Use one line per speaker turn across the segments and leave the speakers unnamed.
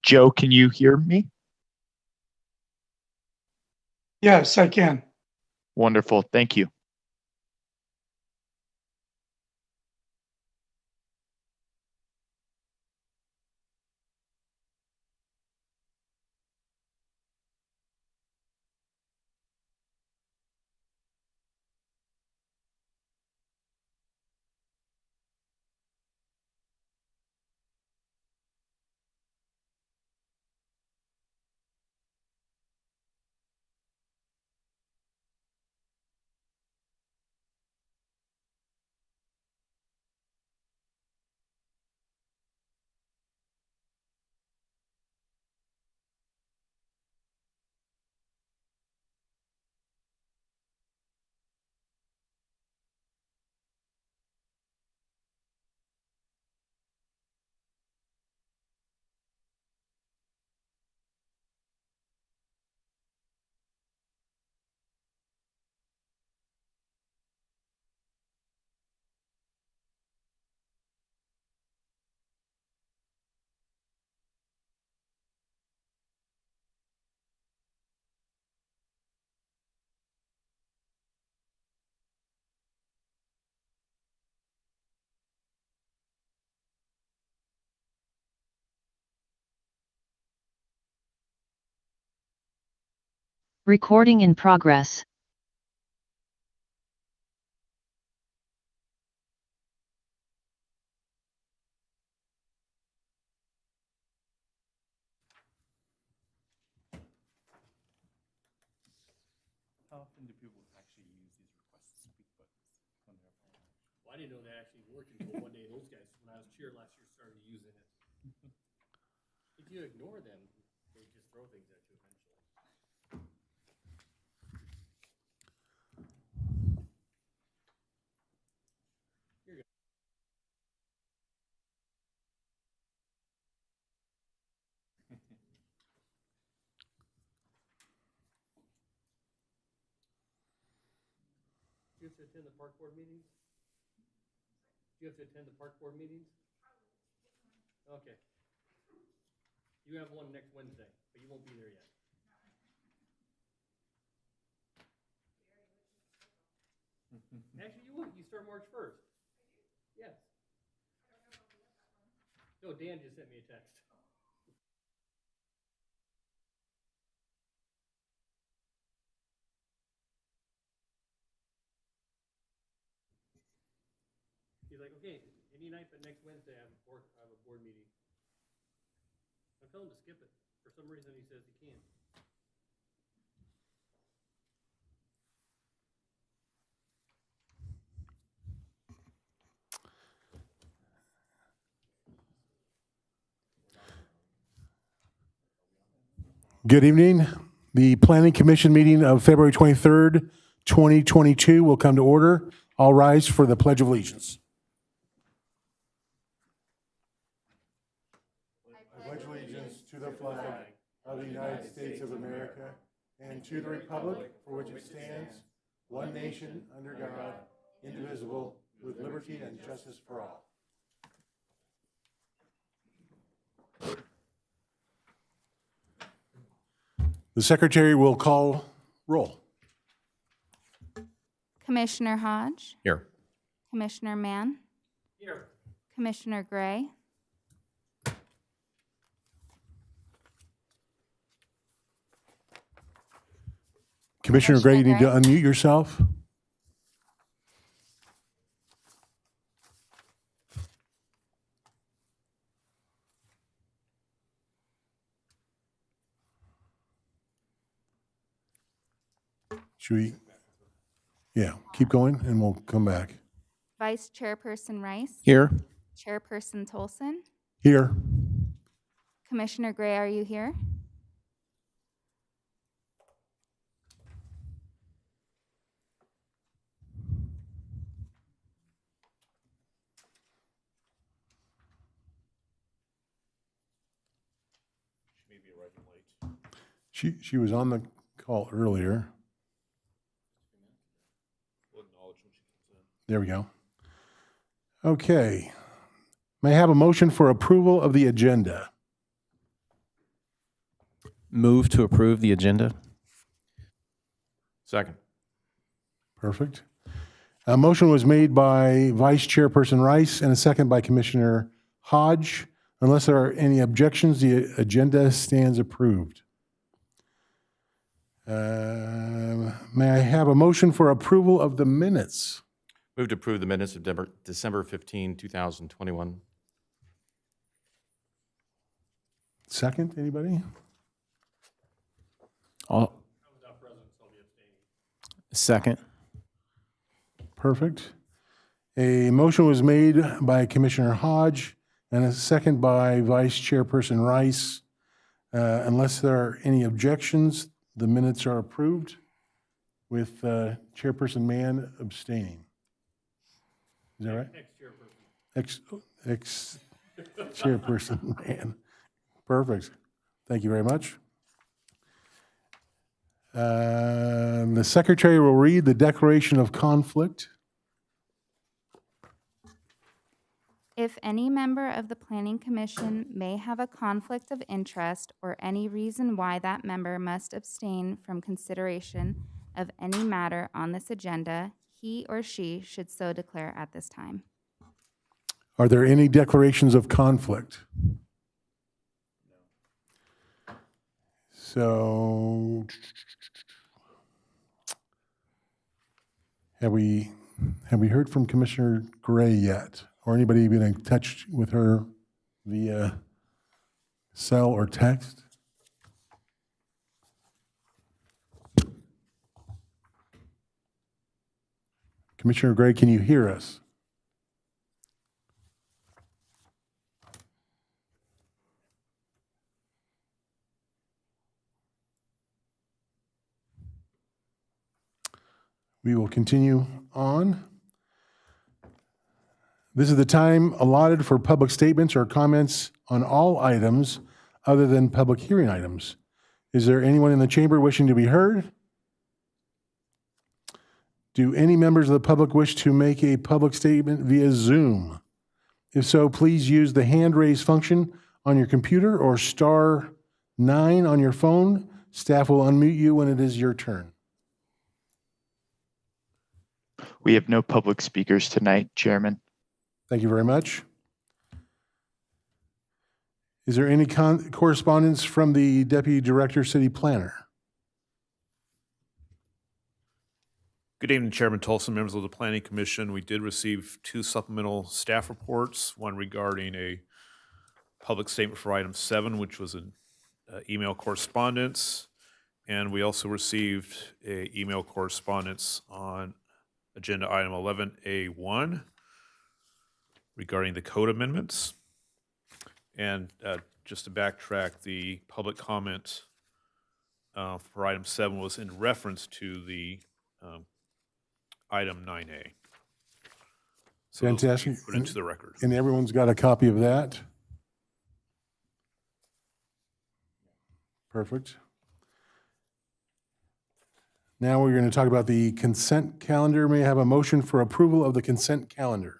Joe, can you hear me?
Yes, I can.
Wonderful. Thank you.
Recording in progress.
How often do people actually use these request to speak buttons when they're playing?
Well, I didn't know that actually worked until one day those guys, when I was cheer last year, started using it. If you ignore them, they just throw things at you eventually. You're good. Do you have to attend the park board meetings? Do you have to attend the park board meetings? Okay. You have one next Wednesday, but you won't be there yet. Actually, you won't. You start March 1st. Yes. No, Dan just sent me a text. He's like, okay, any night but next Wednesday I have a board meeting. I'm telling him to skip it. For some reason he says he can't.
Good evening. The Planning Commission meeting of February 23rd, 2022 will come to order. All rise for the Pledge of Allegiance. I pledge allegiance to the flag of the United States of America and to the republic for which it stands, one nation under God, indivisible, with liberty and justice for all. The Secretary will call roll.
Commissioner Hodge.
Here.
Commissioner Mann.
Here.
Commissioner Gray.
Commissioner Gray, you need to unmute yourself. Should we? Yeah, keep going and we'll come back.
Vice Chairperson Rice.
Here.
Chairperson Tolson.
Here.
Commissioner Gray, are you here?
She may be arriving late.
She was on the call earlier.
We'll acknowledge when she comes in.
There we go. Okay. May I have a motion for approval of the agenda?
Move to approve the agenda.
Second.
Perfect. A motion was made by Vice Chairperson Rice and a second by Commissioner Hodge. Unless there are any objections, the agenda stands approved. May I have a motion for approval of the minutes?
Move to approve the minutes of December 15, 2021.
Second, anybody?
Second.
Perfect. A motion was made by Commissioner Hodge and a second by Vice Chairperson Rice. Unless there are any objections, the minutes are approved with Chairperson Mann abstaining. Is that right? Ex-Chairperson Mann. Perfect. Thank you very much. The Secretary will read the declaration of conflict.
If any member of the Planning Commission may have a conflict of interest or any reason why that member must abstain from consideration of any matter on this agenda, he or she should so declare at this time.
Are there any declarations of conflict? So, have we heard from Commissioner Gray yet? Or anybody been in touch with her via cell or text? Commissioner Gray, can you hear us? We will continue on. This is the time allotted for public statements or comments on all items other than public hearing items. Is there anyone in the chamber wishing to be heard? Do any members of the public wish to make a public statement via Zoom? If so, please use the hand raise function on your computer or *9 on your phone. Staff will unmute you when it is your turn.
We have no public speakers tonight, Chairman.
Thank you very much. Is there any correspondence from the Deputy Director, City Planner?
Good evening, Chairman Tolson, members of the Planning Commission. We did receive 2 supplemental staff reports, one regarding a public statement for item 7, which was an email correspondence, and we also received a email correspondence on agenda item 11A1 regarding the code amendments. And just to backtrack, the public comment for item 7 was in reference to the item 9A. So those will be
Fantastic.
put into the record.
And everyone's got a copy of that? Perfect. Now we're going to talk about the consent calendar. May I have a motion for approval of the consent calendar?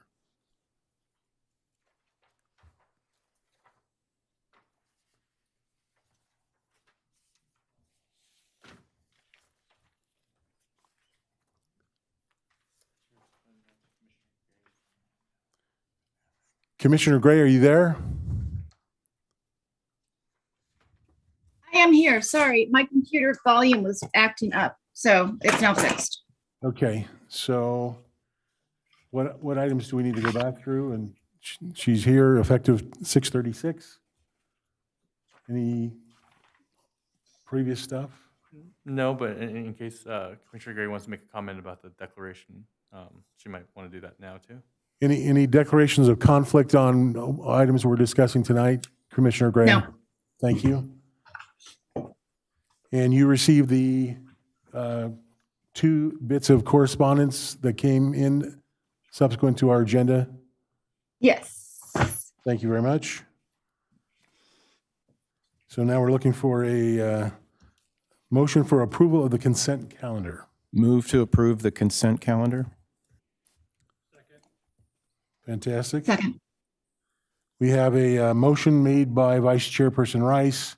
Commissioner Gray, are you there?
I am here. Sorry, my computer volume was acting up, so it's now fixed.
Okay, so what items do we need to go back through? And she's here effective 6/36. Any previous stuff?
No, but in case Commissioner Gray wants to make a comment about the declaration, she might want to do that now too.
Any declarations of conflict on items we're discussing tonight, Commissioner Gray?
No.
Thank you. And you received the 2 bits of correspondence that came in subsequent to our agenda?
Yes.
Thank you very much. So now we're looking for a motion for approval of the consent calendar.
Move to approve the consent calendar.
Fantastic.
Second.
We have a motion made by Vice Chairperson Rice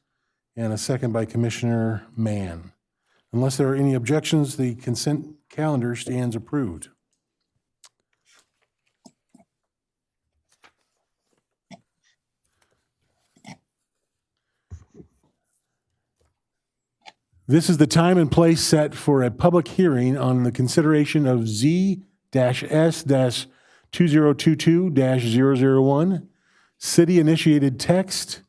and a second by Commissioner Mann. Unless there are any objections, the consent calendar stands approved. This is the time and place set for a public hearing on the consideration of Z-S-2022-001, city-initiated text,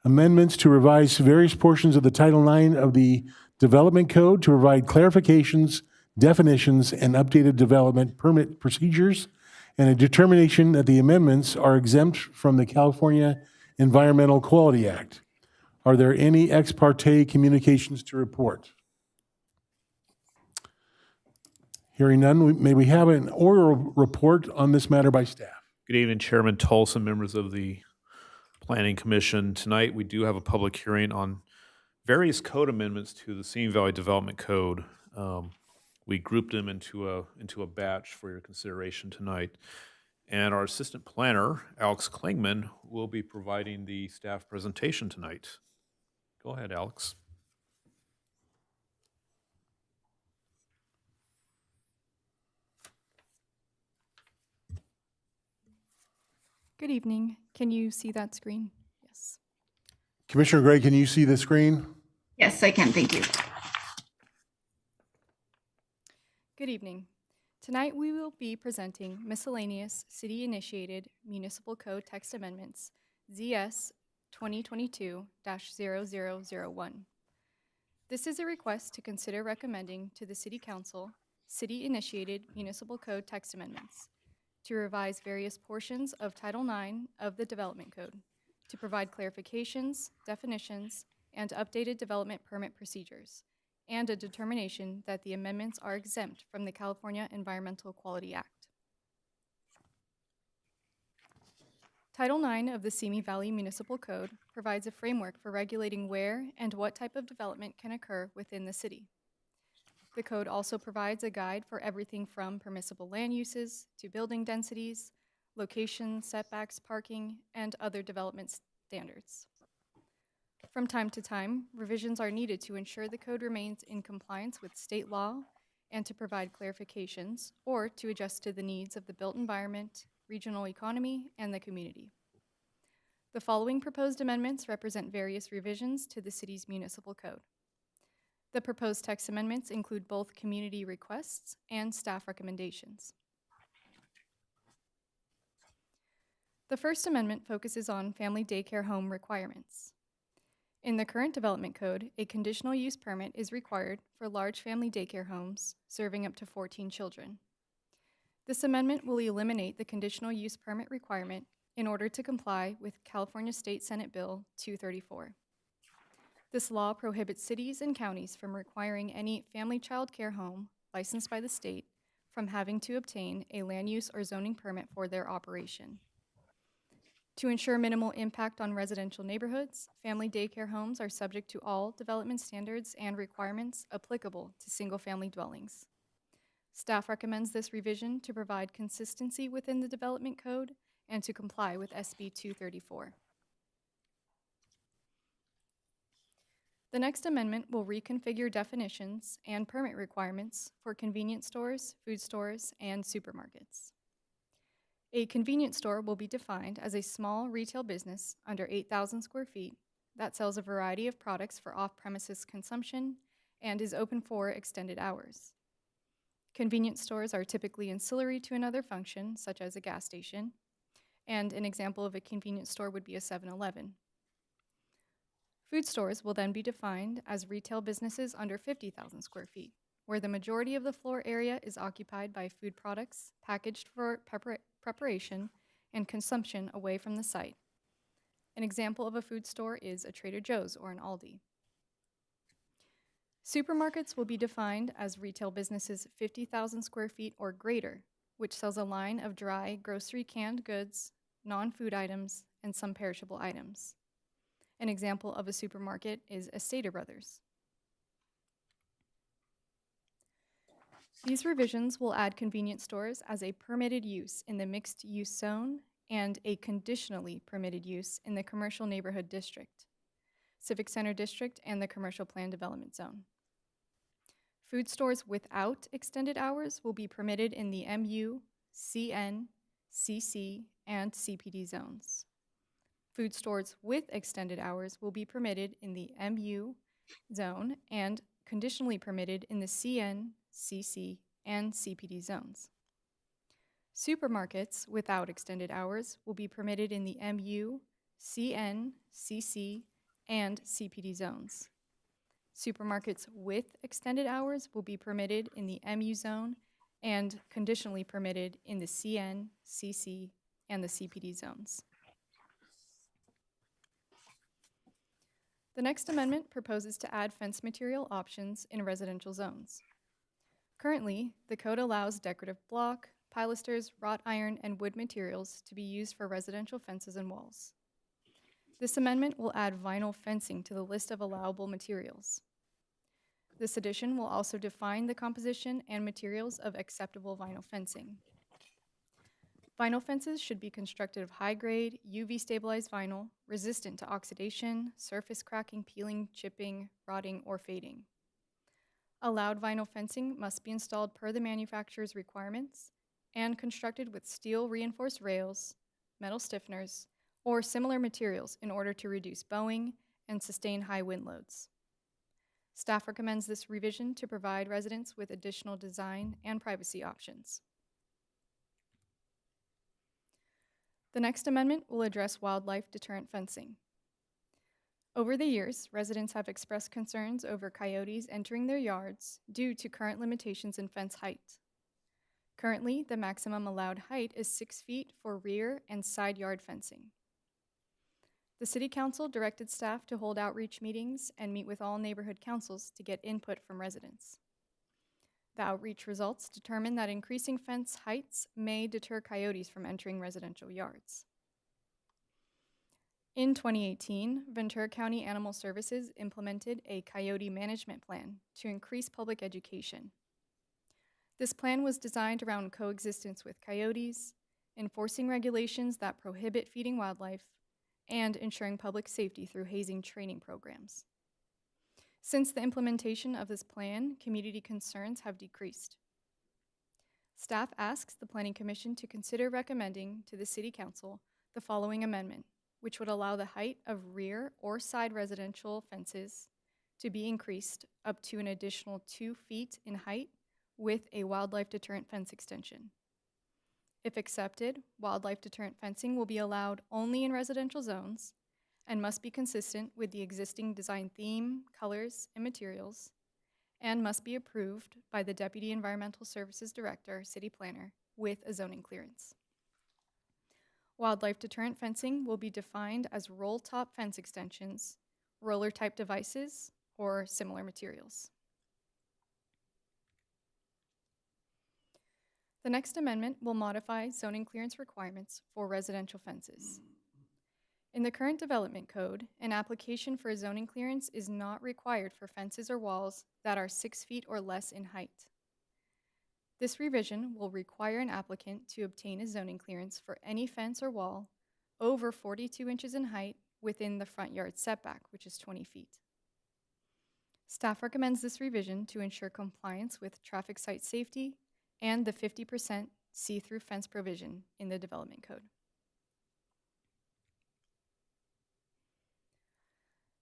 amendments to revise various portions of the Title IX of the Development Code to provide clarifications, definitions, and updated development permit procedures, and a determination that the amendments are exempt from the California Environmental Quality Act. Are there any ex parte communications to report? Hearing none, may we have an oral report on this matter by staff?
Good evening, Chairman Tolson, members of the Planning Commission. Tonight, we do have a public hearing on various code amendments to the Simi Valley Development Code. We grouped them into a batch for your consideration tonight. And our assistant planner, Alex Klingman, will be providing the staff presentation tonight. Go ahead, Alex.
Good evening. Can you see that screen? Yes.
Commissioner Gray, can you see the screen?
Yes, I can. Thank you.
Good evening. Tonight we will be presenting miscellaneous city-initiated municipal code text amendments, ZS 2022-0001. This is a request to consider recommending to the City Council city-initiated municipal code text amendments to revise various portions of Title IX of the Development Code, to provide clarifications, definitions, and updated development permit procedures, and a determination that the amendments are exempt from the California Environmental Quality Act. Title IX of the Simi Valley Municipal Code provides a framework for regulating where and what type of development can occur within the city. The code also provides a guide for everything from permissible land uses to building densities, location, setbacks, parking, and other development standards. From time to time, revisions are needed to ensure the code remains in compliance with state law and to provide clarifications or to adjust to the needs of the built environment, regional economy, and the community. The following proposed amendments represent various revisions to the city's municipal code. The proposed text amendments include both community requests and staff recommendations. The first amendment focuses on family daycare home requirements. In the current development code, a conditional use permit is required for large family daycare homes serving up to 14 children. This amendment will eliminate the conditional use permit requirement in order to comply with California State Senate Bill 234. This law prohibits cities and counties from requiring any family child care home licensed by the state from having to obtain a land use or zoning permit for their operation. To ensure minimal impact on residential neighborhoods, family daycare homes are subject to all development standards and requirements applicable to single-family dwellings. Staff recommends this revision to provide consistency within the development code and to comply with SB 234. The next amendment will reconfigure definitions and permit requirements for convenience stores, food stores, and supermarkets. A convenience store will be defined as a small retail business under 8,000 square feet that sells a variety of products for off-premises consumption and is open for extended hours. Convenience stores are typically ancillary to another function, such as a gas station, and an example of a convenience store would be a 7-Eleven. Food stores will then be defined as retail businesses under 50,000 square feet, where the majority of the floor area is occupied by food products packaged for preparation and consumption away from the site. An example of a food store is a Trader Joe's or an Aldi. Supermarkets will be defined as retail businesses 50,000 square feet or greater, which sells a line of dry grocery canned goods, non-food items, and some perishable items. An example of a supermarket is Esteta Brothers. These revisions will add convenience stores as a permitted use in the mixed-use zone and a conditionally permitted use in the commercial neighborhood district. Civic Center District, and the Commercial Plan Development Zone. Food stores without extended hours will be permitted in the MU, CN, CC, and CPD zones. Food stores with extended hours will be permitted in the MU zone and conditionally permitted in the CN, CC, and CPD zones. Supermarkets without extended hours will be permitted in the MU, CN, CC, and CPD zones. Supermarkets with extended hours will be permitted in the MU zone and conditionally permitted in the CN, CC, and the CPD zones. The next amendment proposes to add fence material options in residential zones. Currently, the code allows decorative block, pilasters, wrought iron, and wood materials to be used for residential fences and walls. This amendment will add vinyl fencing to the list of allowable materials. This addition will also define the composition and materials of acceptable vinyl fencing. Vinyl fences should be constructed of high-grade, UV-stabilized vinyl, resistant to oxidation, surface cracking, peeling, chipping, rotting, or fading. Allowed vinyl fencing must be installed per the manufacturer's requirements and constructed with steel reinforced rails, metal stiffeners, or similar materials in order to reduce bowing and sustain high wind loads. Staff recommends this revision to provide residents with additional design and privacy options. The next amendment will address wildlife deterrent fencing. Over the years, residents have expressed concerns over coyotes entering their yards due to current limitations in fence height. Currently, the maximum allowed height is 6 feet for rear and side yard fencing. The City Council directed staff to hold outreach meetings and meet with all neighborhood councils to get input from residents. The outreach results determine that increasing fence heights may deter coyotes from entering residential yards. In 2018, Ventura County Animal Services implemented a coyote management plan to increase public education. This plan was designed around coexistence with coyotes, enforcing regulations that prohibit feeding wildlife, and ensuring public safety through hazing training programs. Since the implementation of this plan, community concerns have decreased. Staff asks the Planning Commission to consider recommending to the City Council the following amendment, which would allow the height of rear or side residential fences to be increased up to an additional 2 feet in height with a wildlife deterrent fence extension. If accepted, wildlife deterrent fencing will be allowed only in residential zones and must be consistent with the existing design theme, colors, and materials, and must be approved by the Deputy Environmental Services Director, City Planner, with a zoning clearance. Wildlife deterrent fencing will be defined as roll-top fence extensions, roller-type devices, or similar materials. The next amendment will modify zoning clearance requirements for residential fences. In the current development code, an application for a zoning clearance is not required for fences or walls that are 6 feet or less in height. This revision will require an applicant to obtain a zoning clearance for any fence or wall over 42 inches in height within the front yard setback, which is 20 feet. Staff recommends this revision to ensure compliance with traffic site safety and the 50% see-through fence provision in the development code.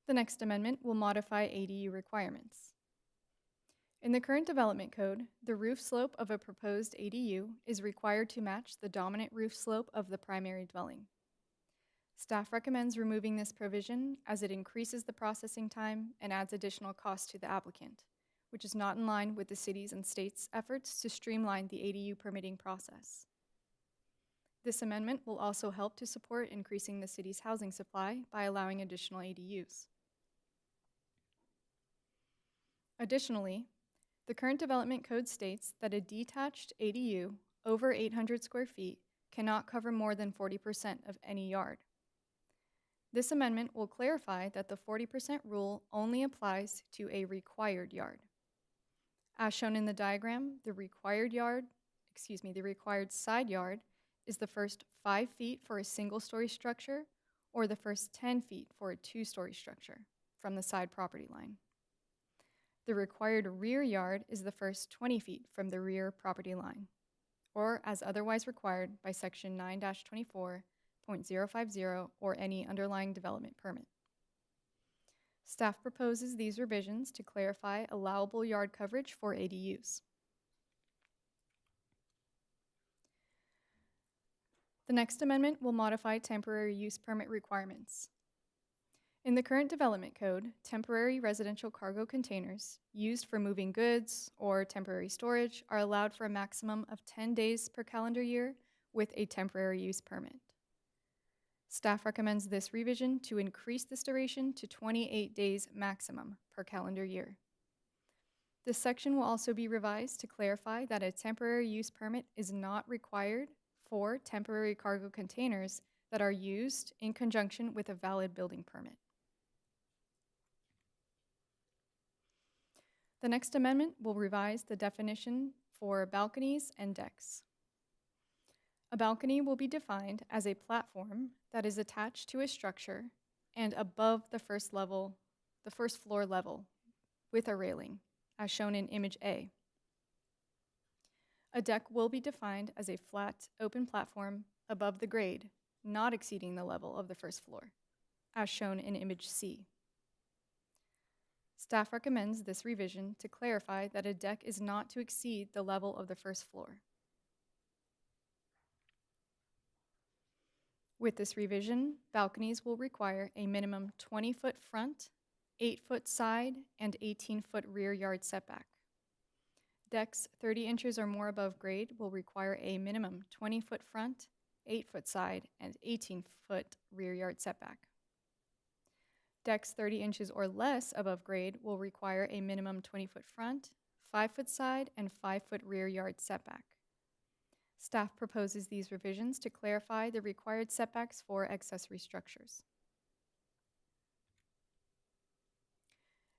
The next amendment will modify ADU requirements. In the current development code, the roof slope of a proposed ADU is required to match the dominant roof slope of the primary dwelling. Staff recommends removing this provision as it increases the processing time and adds additional cost to the applicant, which is not in line with the city's and state's efforts to streamline the ADU permitting process. This amendment will also help to support increasing the city's housing supply by allowing additional ADUs. Additionally, the current development code states that a detached ADU over 800 square feet cannot cover more than 40% of any yard. This amendment will clarify that the 40% rule only applies to a required yard. As shown in the diagram, the required side yard is the first 5 feet for a single-story structure or the first 10 feet for a two-story structure. from the side property line. The required rear yard is the first 20 feet from the rear property line, or as otherwise required by Section 9-24.050 or any underlying development permit. Staff proposes these revisions to clarify allowable yard coverage for ADUs. The next amendment will modify temporary use permit requirements. In the current development code, temporary residential cargo containers used for moving goods or temporary storage are allowed for a maximum of 10 days per calendar year with a temporary use permit. Staff recommends this revision to increase this duration to 28 days maximum per calendar year. This section will also be revised to clarify that a temporary use permit is not required for temporary cargo containers that are used in conjunction with a valid building permit. The next amendment will revise the definition for balconies and decks. A balcony will be defined as a platform that is attached to a structure and above the first floor level with a railing, as shown in Image A. A deck will be defined as a flat, open platform above the grade, not exceeding the level of the first floor, as shown in Image C. Staff recommends this revision to clarify that a deck is not to exceed the level of the first floor. With this revision, balconies will require a minimum 20-foot front, 8-foot side, and 18-foot rear yard setback. Decks 30 inches or more above grade will require a minimum 20-foot front, 8-foot side, and 18-foot rear yard setback. Decks 30 inches or less above grade will require a minimum 20-foot front, 5-foot side, and 5-foot rear yard setback. Staff proposes these revisions to clarify the required setbacks for accessory structures.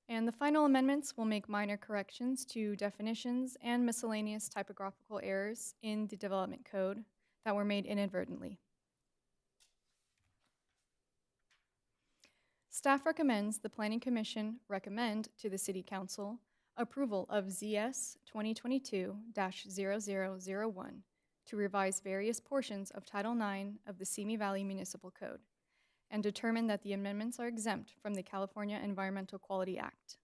And the final amendments will make minor corrections to definitions and miscellaneous typographical errors in the development code that were made inadvertently. Staff recommends the Planning Commission recommend to the City Council approval of ZS 2022-0001 to revise various portions of Title IX of the Simi Valley Municipal Code and determine that the amendments are exempt from the California Environmental Quality Act.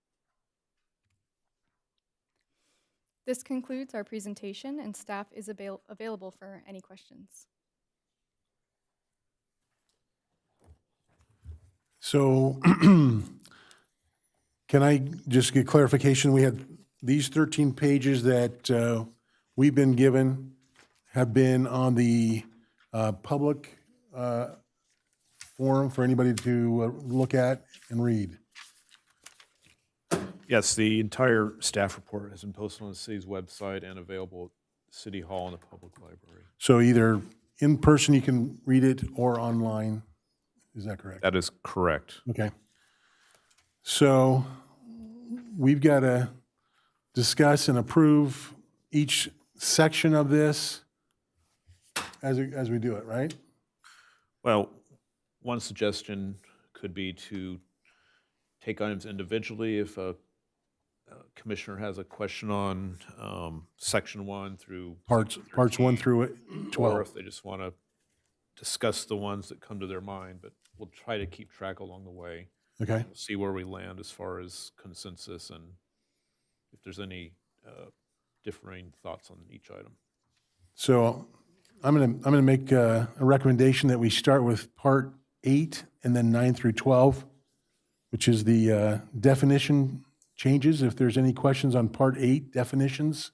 This concludes our presentation, and staff is available for any questions.
So can I just get clarification? We had these 13 pages that we've been given have been on the public forum for anybody to look at and read.
Yes, the entire staff report has been posted on the city's website and available at City Hall and the public library.
So either in person you can read it or online. Is that correct?
That is correct.
Okay. So we've got to discuss and approve each section of this as we do it, right?
Well, one suggestion could be to take items individually. If a commissioner has a question on section 1 through
Parts 1 through 12.
or if they just want to discuss the ones that come to their mind, but we'll try to keep track along the way.
Okay.
We'll see where we land as far as consensus and if there's any differing thoughts on each item.
So I'm gonna make a recommendation that we start with part 8 and then 9 through 12, which is the definition changes. If there's any questions on part 8 definitions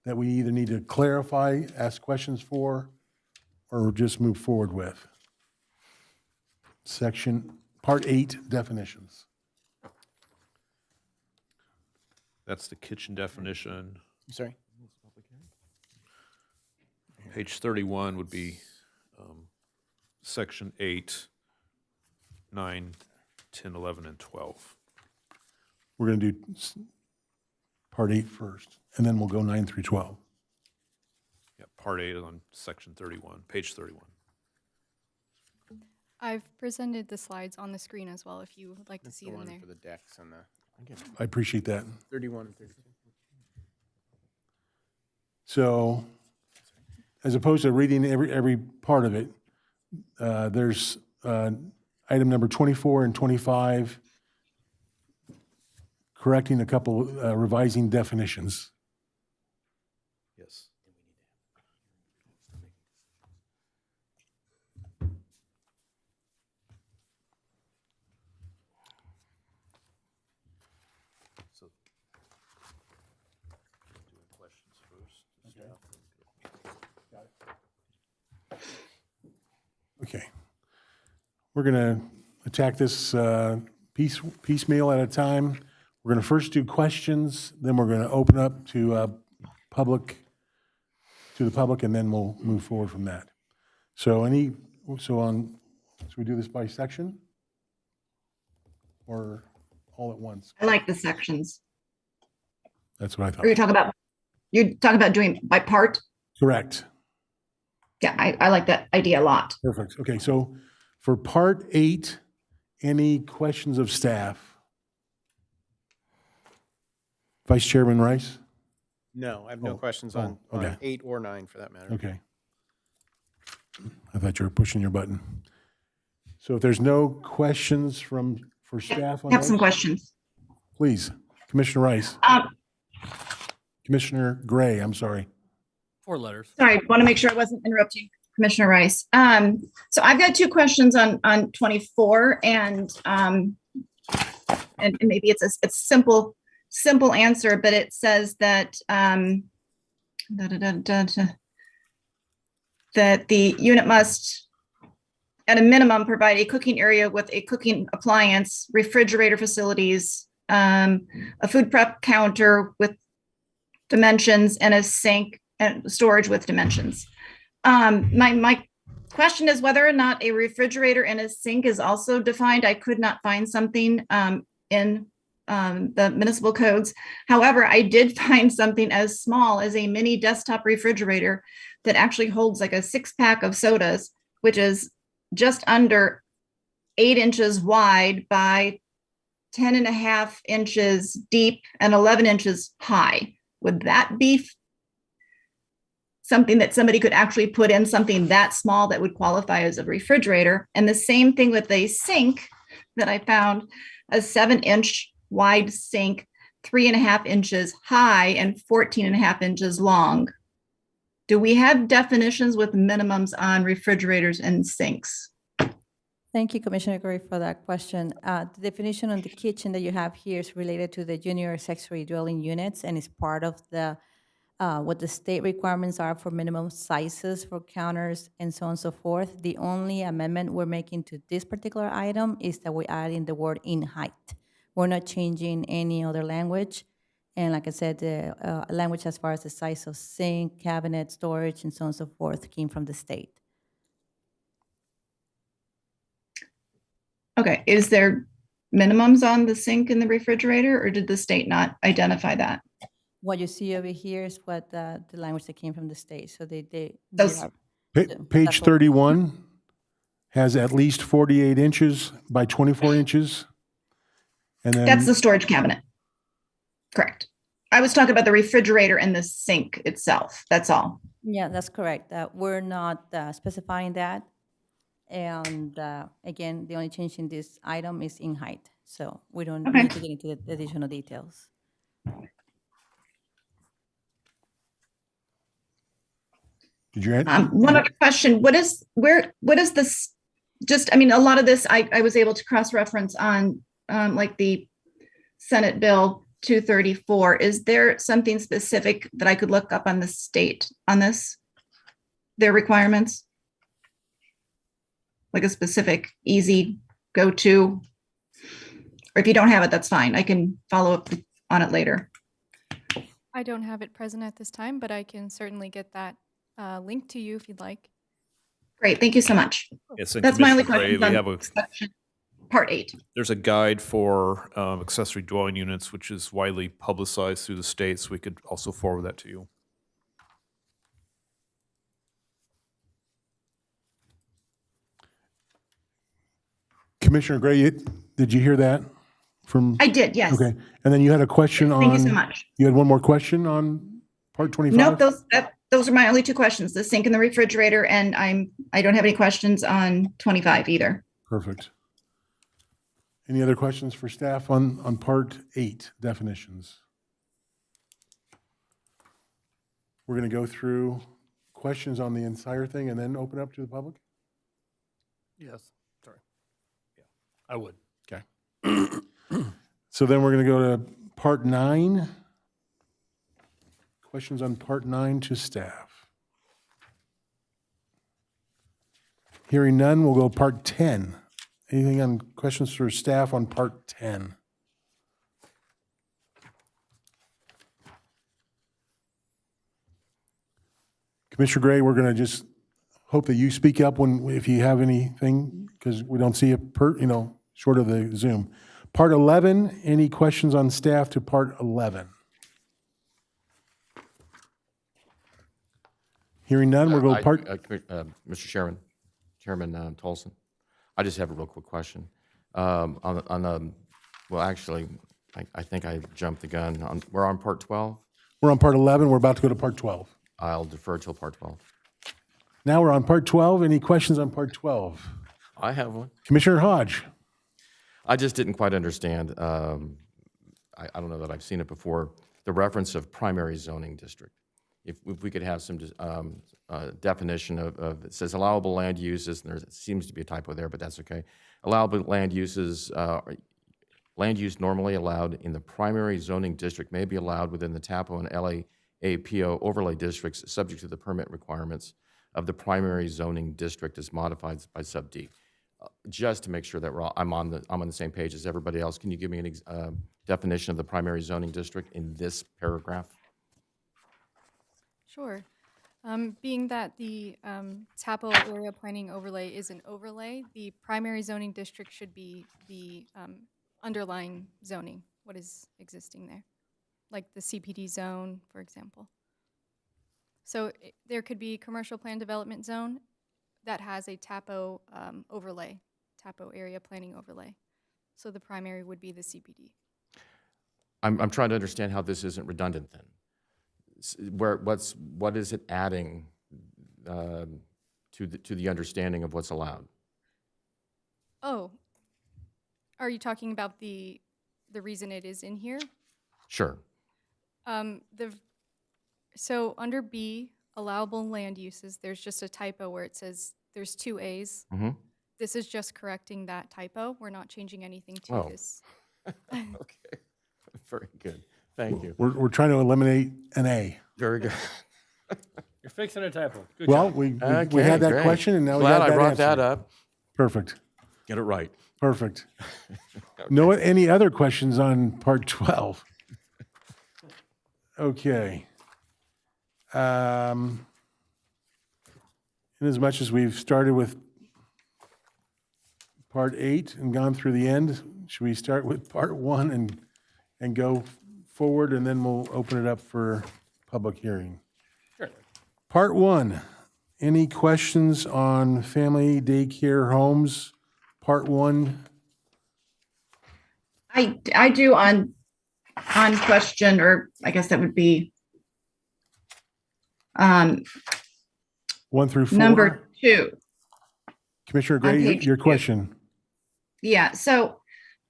that we either need to clarify, ask questions for, or just move forward with. Part 8 definitions.
That's the kitchen definition.
I'm sorry?
Page 31 would be section 8, 9, 10, 11, and 12.
We're going to do part 8 first, and then we'll go 9 through 12.
Yeah, part 8 is on section 31, page 31.
I've presented the slides on the screen as well if you would like to
That's
see
the
them
one
there.
for the decks and the
I appreciate that.
31 and 32.
So as opposed to reading every part of it, there's item number 24 and 25, correcting a couple, revising definitions.
Yes. So, doing questions first.
Okay. We're going to attack this piecemeal at a time. We're going to first do questions, then we're going to open up to the public, and then we'll move forward from that. So should we do this by section? Or all at once?
I like the sections.
That's what I
Or
thought.
you're talking about doing by part?
Correct.
Yeah, I like that idea a lot.
Perfect. Okay, so for part 8, any questions of staff? Vice Chairman Rice?
No, I have no
Oh,
questions
oh,
on
okay.
8 or 9 for that matter.
Okay. I thought you were pushing your button. So if there's no questions for staff on
I have some
those,
questions.
please, Commissioner Rice. Commissioner Gray, I'm sorry.
4 letters.
Sorry, want to make sure I wasn't interrupting Commissioner Rice. So I've got 2 questions on 24, and maybe it's a simple answer, but it says that that the unit must, at a minimum, provide a cooking area with a cooking appliance, refrigerator facilities, a food prep counter with dimensions, and a sink and storage with dimensions. My question is whether or not a refrigerator and a sink is also defined. I could not find something in the municipal codes. However, I did find something as small as a mini desktop refrigerator that actually holds like a 6-pack of sodas, which is just under 8 inches wide by 10.5 inches deep and 11 inches high. Would that be something that somebody could actually put in, something that small that would qualify as a refrigerator? And the same thing with a sink that I found, a 7-inch wide sink, 3.5 inches high and 14.5 inches long. Do we have definitions with minimums on refrigerators and sinks?
Thank you, Commissioner Gray, for that question. The definition on the kitchen that you have here is related to the junior accessory dwelling units and is part of the what the state requirements are for minimum sizes for counters and so on and so forth. The only amendment we're making to this particular item is that we're adding the word in height. We're not changing any other language. And like I said, the language as far as the size of sink, cabinet, storage, and so on and so forth came from the state.
Okay, is there minimums on the sink and the refrigerator, or did the state not identify that?
What you see over here is what the language that came from the state. So they
Those-
are,
Page 31 has at least 48 inches by 24 inches. And then
That's the storage cabinet. Correct. I was talking about the refrigerator and the sink itself. That's all.
yeah, that's correct. We're not specifying that. And again, the only change in this item is in height. So we don't
Okay.
need to get into the additional details.
did you add?
One other question, what is this, just, I mean, a lot of this, I was able to cross-reference on like the Senate Bill 234. Is there something specific that I could look up on the state on this, their requirements? Like a specific, easy go-to? Or if you don't have it, that's fine. I can follow up on it later.
I don't have it present at this time, but I can certainly get that link to you if you'd like.
Great, thank you so much.
Yes, and
That's my only
Commissioner Gray,
question
we
on
have
section part 8.
there's a guide for accessory dwelling units, which is widely publicized through the state, so we could also forward that to you.
Commissioner Gray, did you hear that from?
I did, yes.
Okay. And then you had a question on.
Thank you so much.
You had one more question on part 25?
Nope, those are my only two questions, the sink and the refrigerator, and I don't have any questions on 25 either.
Perfect. Any other questions for staff on part 8, definitions? We're going to go through questions on the entire thing and then open up to the public?
Yes, sorry. Yeah, I would.
Okay. So then we're going to go to part 9. Questions on part 9 to staff. Hearing none, we'll go part 10. Anything on questions for staff on part 10? Commissioner Gray, we're going to just hope that you speak up if you have anything, because we don't see it short of the Zoom. Part 11, any questions on staff to part 11? Hearing none, we'll go part.
Mr. Chairman Tolson, I just have a real quick question. Well, actually, I think I jumped the gun. We're on part 12?
We're on part 11. We're about to go to part 12.
I'll defer till part 12.
Now we're on part 12. Any questions on part 12?
I have one.
Commissioner Hodge.
I just didn't quite understand. I don't know that I've seen it before. The reference of primary zoning district. If we could have some definition of it says allowable land uses, and there seems to be a typo there, but that's okay. Allowable land uses, land use normally allowed in the primary zoning district may be allowed within the TAPO and LAAPO overlay districts, subject to the permit requirements of the primary zoning district as modified by sub D. Just to make sure that I'm on the same page as everybody else, can you give me a definition of the primary zoning district in this paragraph?
Sure. Being that the TAPO area planning overlay is an overlay, the primary zoning district should be the underlying zoning, what is existing there, like the CPD zone, for example. So there could be commercial plan development zone that has a TAPO overlay, TAPO area planning overlay. So the primary would be the CPD.
I'm trying to understand how this isn't redundant then. What is it adding to the understanding of what's allowed?
Oh, are you talking about the reason it is in here?
Sure.
So under B, allowable land uses, there's just a typo where it says there's 2 A's.
Mm-hmm.
This is just correcting that typo. We're not changing anything to this.
Okay. Very good. Thank you.
We're trying to eliminate an A.
Very good.
You're fixing a typo. Good
Well,
job.
we had that
great.
question, and now
Glad
we got
I
that
brought
answer.
that up.
Perfect.
Get it right.
Perfect. No, any other questions on part 12? Okay. In as much as we've started with part 8 and gone through the end, should we start with part 1 and go forward, and then we'll open it up for public hearing?
Sure.
Part 1, any questions on family daycare homes? Part 1.
I do on question, or I guess that would be
1 through 4.
number 2.
Commissioner Gray,
page
your
2.
question.
Yeah, so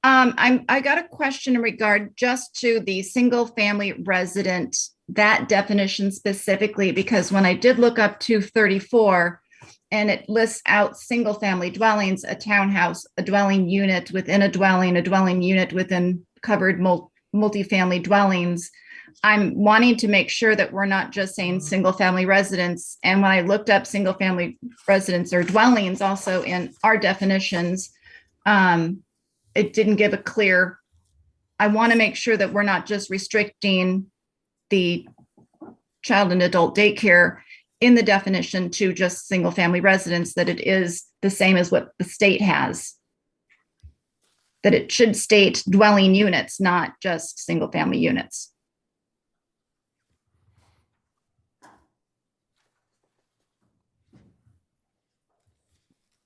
I got a question in regard just to the single family resident, that definition specifically, because when I did look up 234 and it lists out single family dwellings, a townhouse, a dwelling unit within a dwelling unit within covered multifamily dwellings, I'm wanting to make sure that we're not just saying single family residents. And when I looked up single family residents or dwellings also in our definitions, it didn't give a clear. I want to make sure that we're not just restricting the child and adult daycare in the definition to just single family residents, that it is the same as what the state has. That it should state dwelling units, not just single family units.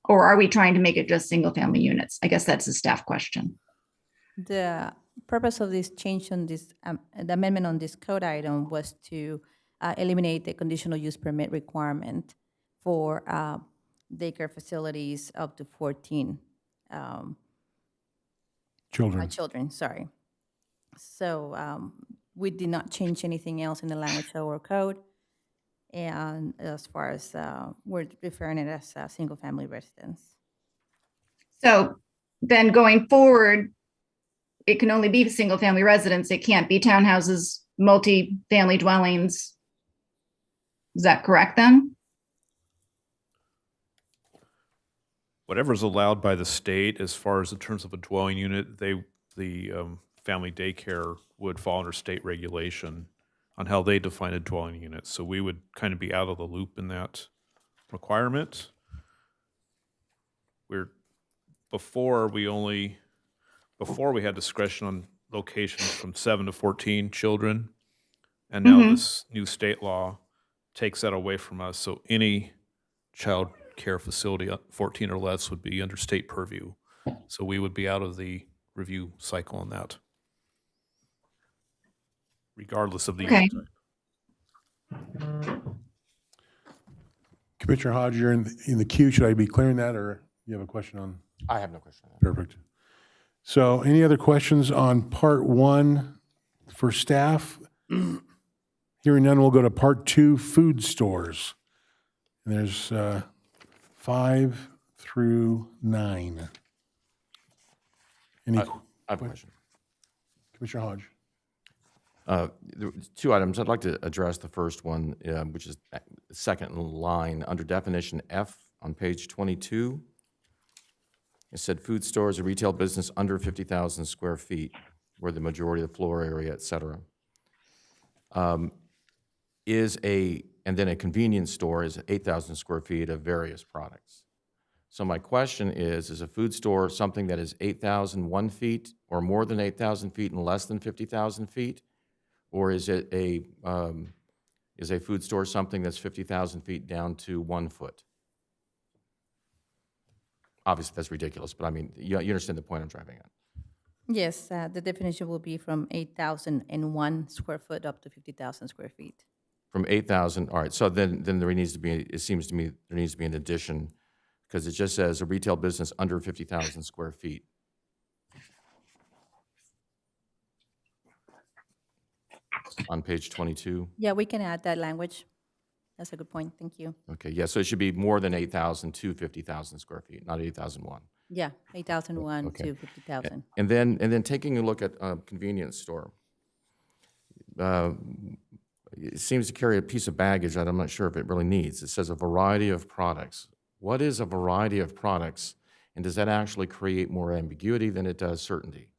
Or are we trying to make it just single-family units? I guess that's a staff question.
The purpose of this change on this, the amendment on this code item was to eliminate the conditional use permit requirement for daycare facilities up to 14
Children.
children, sorry. So we did not change anything else in the language of our code. And as far as we're referring it as a single-family residence.
So then going forward, it can only be single-family residence. It can't be townhouses, multi-family dwellings. Is that correct then?
Whatever's allowed by the state as far as in terms of a dwelling unit, the family daycare would fall under state regulation on how they define a dwelling unit. So we would kind of be out of the loop in that requirement. Before we had discretion on locations from 7 to 14 children, and now this new state law takes that away from us. So any child care facility 14 or less would be under state purview. So we would be out of the review cycle on that, regardless of the
Okay.
unit type.
Commissioner Hodge, you're in the queue. Should I be clearing that, or you have a question on?
I have no question on that.
Perfect. So any other questions on part 1 for staff? Hearing none, we'll go to part 2, food stores. And there's 5 through 9. Any,
I have a question.
Commissioner Hodge?
There were 2 items. I'd like to address the first one, which is the second line under definition F on page 22. It said food stores, a retail business under 50,000 square feet, where the majority of the floor area, et cetera. And then a convenience store is 8,000 square feet of various products. So my question is a food store something that is 8,001 feet or more than 8,000 feet and less than 50,000 feet? Or is it a food store something that's 50,000 feet down to 1 foot? Obviously, that's ridiculous, but I mean, you understand the point I'm driving at.
Yes, the definition will be from 8,001 square foot up to 50,000 square feet.
From 8,000, all right, so then there needs to be, it seems to me, there needs to be an addition, because it just says a retail business under 50,000 square feet. On page 22.
Yeah, we can add that language. That's a good point. Thank you.
Okay, yeah, so it should be more than 8,000 to 50,000 square feet, not 8,001.
Yeah, 8,001
Okay.
to 50,000.
And then taking a look at convenience store. It seems to carry a piece of baggage that I'm not sure if it really needs. It says a variety of products. What is a variety of products, and does that actually create more ambiguity than it does certainty?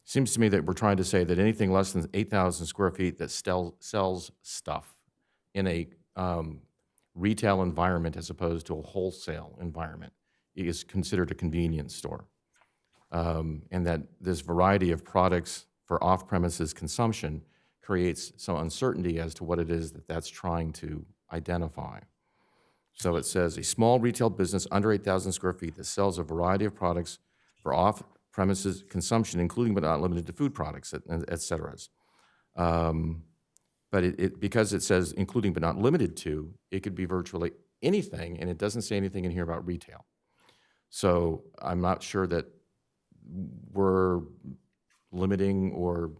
Seems to me that we're trying to say that anything less than 8,000 square feet that sells stuff in a retail environment as opposed to a wholesale environment is considered a convenience store. And that this variety of products for off-premises consumption creates some uncertainty as to what it is that that's trying to identify. So it says a small retail business under 8,000 square feet that sells a variety of products for off-premises consumption, including but not limited to food products, et cetera. But because it says including but not limited to, it could be virtually anything, and it doesn't say anything in here about retail. So I'm not sure that we're limiting or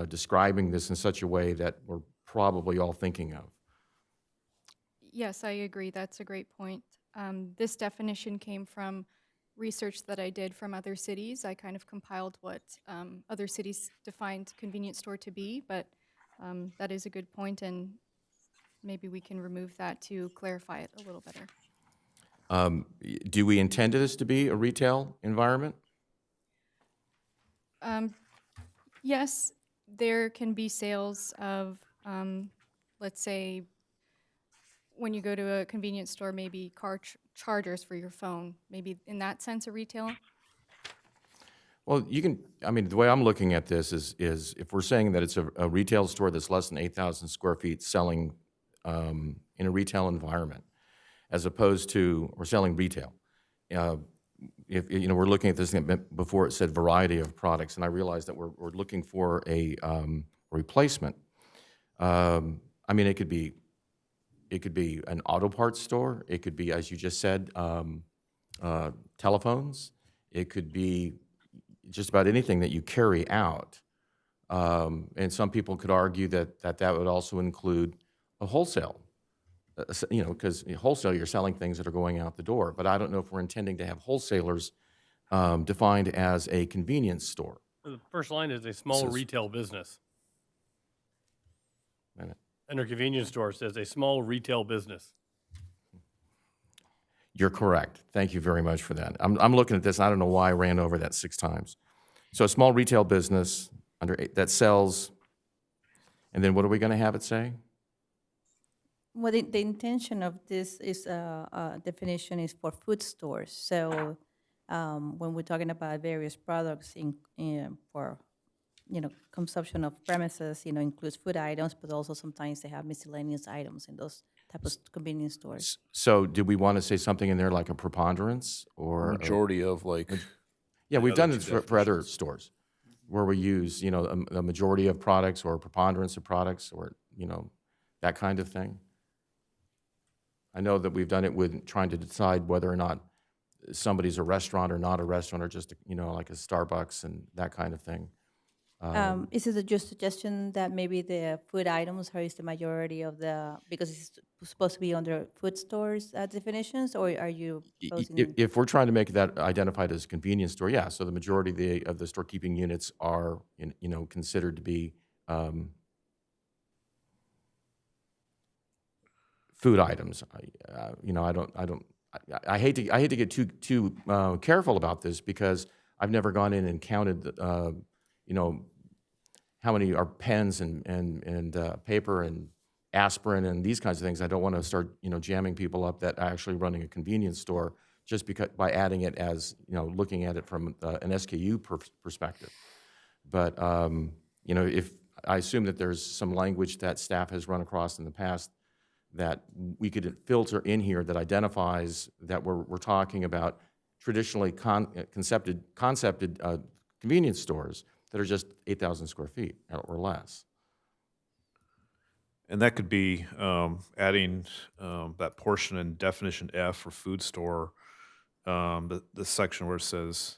describing this in such a way that we're probably all thinking of.
Yes, I agree. That's a great point. This definition came from research that I did from other cities. I kind of compiled what other cities defined convenience store to be, but that is a good point, and maybe we can remove that to clarify it a little better.
Do we intend this to be a retail environment?
Yes, there can be sales of, let's say, when you go to a convenience store, maybe car chargers for your phone, maybe in that sense a retail?
Well, you can, I mean, the way I'm looking at this is if we're saying that it's a retail store that's less than 8,000 square feet selling in a retail environment, as opposed to, we're selling retail. If, you know, we're looking at this thing before it said variety of products, and I realized that we're looking for a replacement. I mean, it could be an auto parts store. It could be, as you just said, telephones. It could be just about anything that you carry out. And some people could argue that would also include a wholesale. You know, because wholesale, you're selling things that are going out the door. But I don't know if we're intending to have wholesalers defined as a convenience store.
The first line is a small
Says-
retail business.
Wait a minute.
Under convenience store says a small retail business.
You're correct. Thank you very much for that. I'm looking at this, and I don't know why I ran over that 6 times. So a small retail business that sells, and then what are we going to have it say?
Well, the intention of this is definition is for food stores. So when we're talking about various products for, you know, consumption of premises, you know, includes food items, but also sometimes they have miscellaneous items in those type of convenience stores.
So do we want to say something in there like a preponderance or?
Majority of like.
Yeah, we've
other
done
two
it for other stores where we use, you know, a majority of products or a preponderance of products or, you know, that kind of thing. I know that we've done it with trying to decide whether or not somebody's a restaurant or not a restaurant or just, you know, like a Starbucks and that kind of thing.
Is it your suggestion that maybe the food items are the majority of because it's supposed to be under food stores definitions, or are you proposing?
If we're trying to make that identified as a convenience store, yeah, so the majority of the storekeeping units are, you know, considered to be food items. You know, I hate to get too careful about this because I've never gone in and counted, you know, how many are pens and paper and aspirin and these kinds of things. I don't want to start, you know, jamming people up that are actually running a convenience store just because by adding it as, you know, looking at it from an SKU perspective. But you know, if I assume that there's some language that staff has run across in the past that we could filter in here that identifies that we're talking about traditionally concepted convenience stores that are just 8,000 square feet or less.
And that could be adding that portion in definition F for food store, the section where it says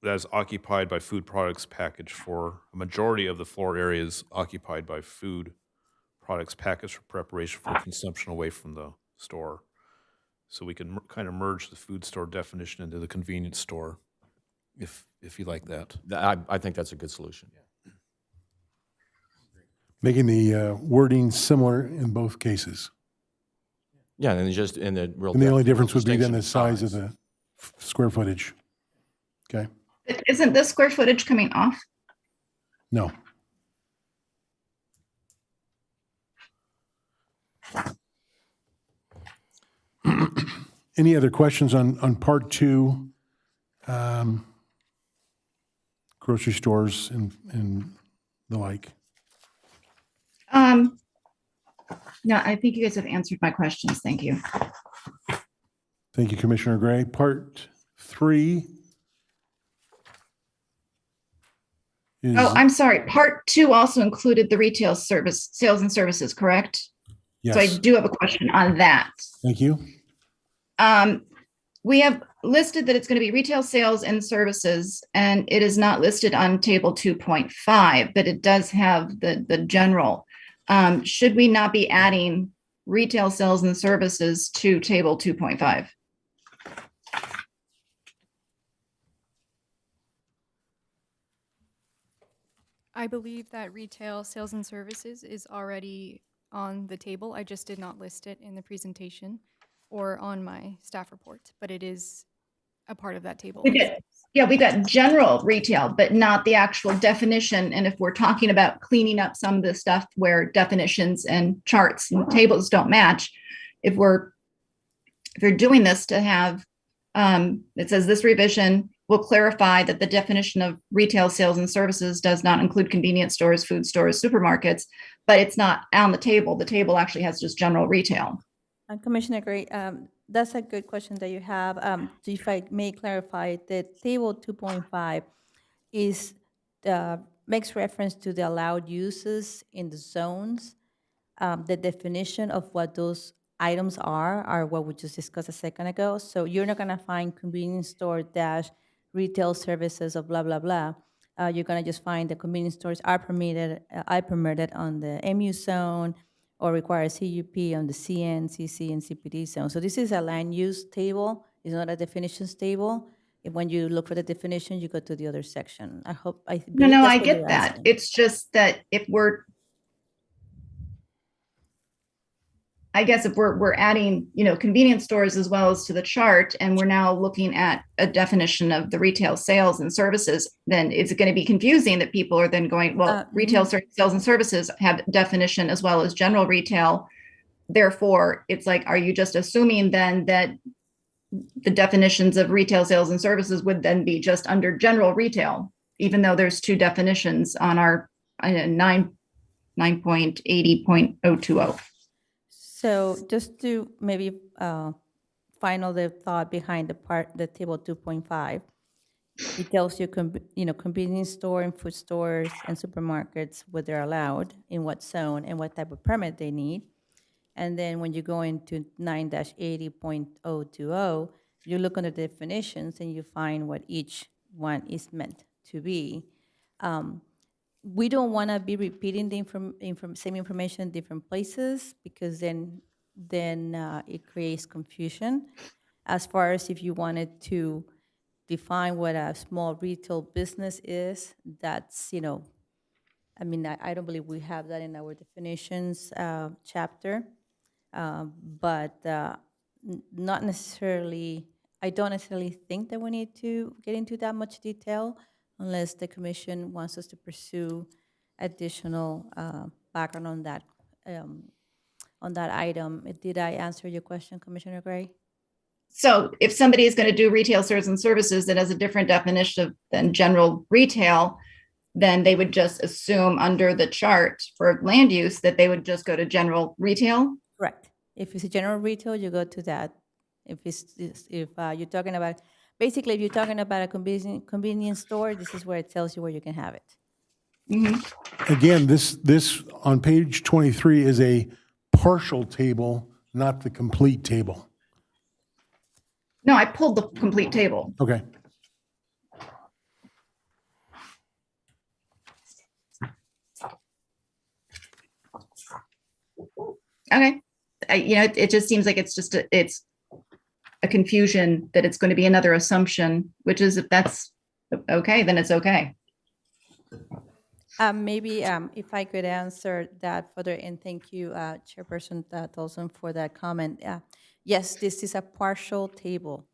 that is occupied by food products packaged for a majority of the floor areas occupied by food products packaged for preparation for consumption away from the store. So we can kind of merge the food store definition into the convenience store, if you like that.
I think that's a good solution.
Making the wording similar in both cases.
Yeah, and just in the real.
And the only difference would be then
distinction
the size of the square footage. Okay?
Isn't this square footage coming off?
No. Any other questions on part 2? Grocery stores and the like.
No, I think you guys have answered my questions. Thank you.
Thank you, Commissioner Gray. Part 3 is,
Oh, I'm sorry. Part 2 also included the retail service, sales and services, correct?
yes.
So I do have a question on that.
Thank you.
We have listed that it's going to be retail sales and services, and it is not listed on table 2.5, but it does have the general. Should we not be adding retail sales and services to table 2.5?
I believe that retail sales and services is already on the table. I just did not list it in the presentation or on my staff report, but it is a part of that table.
We got general retail, but not the actual definition. And if we're talking about cleaning up some of the stuff where definitions and charts and tables don't match, if we're doing this to have, it says this revision will clarify that the definition of retail sales and services does not include convenience stores, food stores, supermarkets, but it's not on the table. The table actually has just general retail.
Commissioner Gray, that's a good question that you have. So if I may clarify, the table 2.5 is makes reference to the allowed uses in the zones. The definition of what those items are what we just discussed a second ago. So you're not gonna find convenience store dash retail services of blah, blah, blah. You're gonna just find the convenience stores are permitted on the MU zone or require CUP on the CN, CC, and CPD zone. So this is a land use table, it's not a definitions table. And when you look for the definition, you go to the other section. I
No,
believe
no,
that's
I
what you're
get that.
asking.
It's just that if we're adding, convenience stores as well as to the chart, and we're now looking at a definition of the retail sales and services, then it's going to be confusing that people are then going, well, retail sales and services have definition as well as general retail. Therefore, it's like, are you just assuming then that the definitions of retail sales and services would then be just under general retail, even though there's two definitions on our 9.80.020?
So just to maybe final the thought behind the table 2.5, it tells you, convenience store and food stores and supermarkets, what they're allowed, in what zone, and what type of permit they need. And then when you go into 9-80.020, you look under the definitions and you find what each one is meant to be. We don't want to be repeating the same information in different places, because then it creates confusion. As far as if you wanted to define what a small retail business is, that's, I don't believe we have that in our definitions chapter, but not necessarily, I don't necessarily think that we need to get into that much detail unless the commission wants us to pursue additional background on that item. Did I answer your question, Commissioner Gray?
So if somebody is going to do retail stores and services that has a different definition than general retail, then they would just assume under the chart for land use that they would just go to general retail?
Correct. If it's a general retail, you go to that. If you're talking about, basically, if you're talking about a convenience store, this is where it tells you where you can have it.
Mm-hmm.
Again, this on page 23 is a partial table, not the complete table.
No, I pulled the complete table.
Okay.
Okay. It just seems like it's a confusion that it's going to be another assumption, which is, if that's okay, then it's okay.
Maybe if I could answer that further, and thank you, Chairperson Tolson, for that comment. Yes, this is a partial table.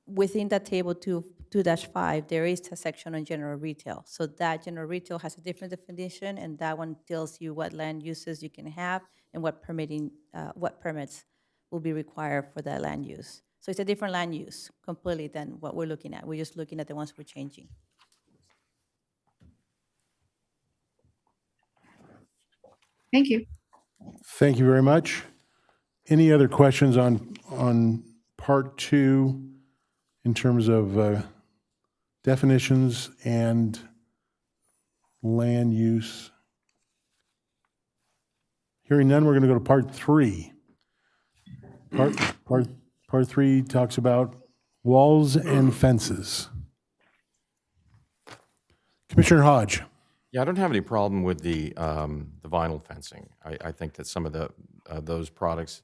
Within that table 2-5, there is a section on general retail. So that general retail has a different definition, and that one tells you what land uses you can have and what permits will be required for that land use. So it's a different land use completely than what we're looking at. We're just looking at the ones we're changing.
Thank you.
Thank you very much. Any other questions on part 2 in terms of definitions and land use? Hearing none, we're going to go to part 3. Part 3 talks about walls and fences. Commissioner Hodge.
Yeah, I don't have any problem with the vinyl fencing. I think that some of those products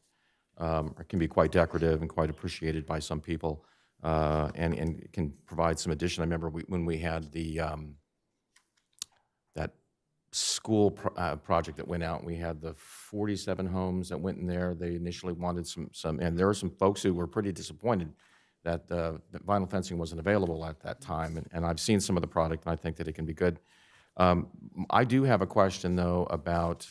can be quite decorative and quite appreciated by some people, and can provide some addition. I remember when we had that school project that went out, and we had the 47 homes that went in there. They initially wanted some, and there were some folks who were pretty disappointed that vinyl fencing wasn't available at that time. And I've seen some of the product, and I think that it can be good. I do have a question, though, about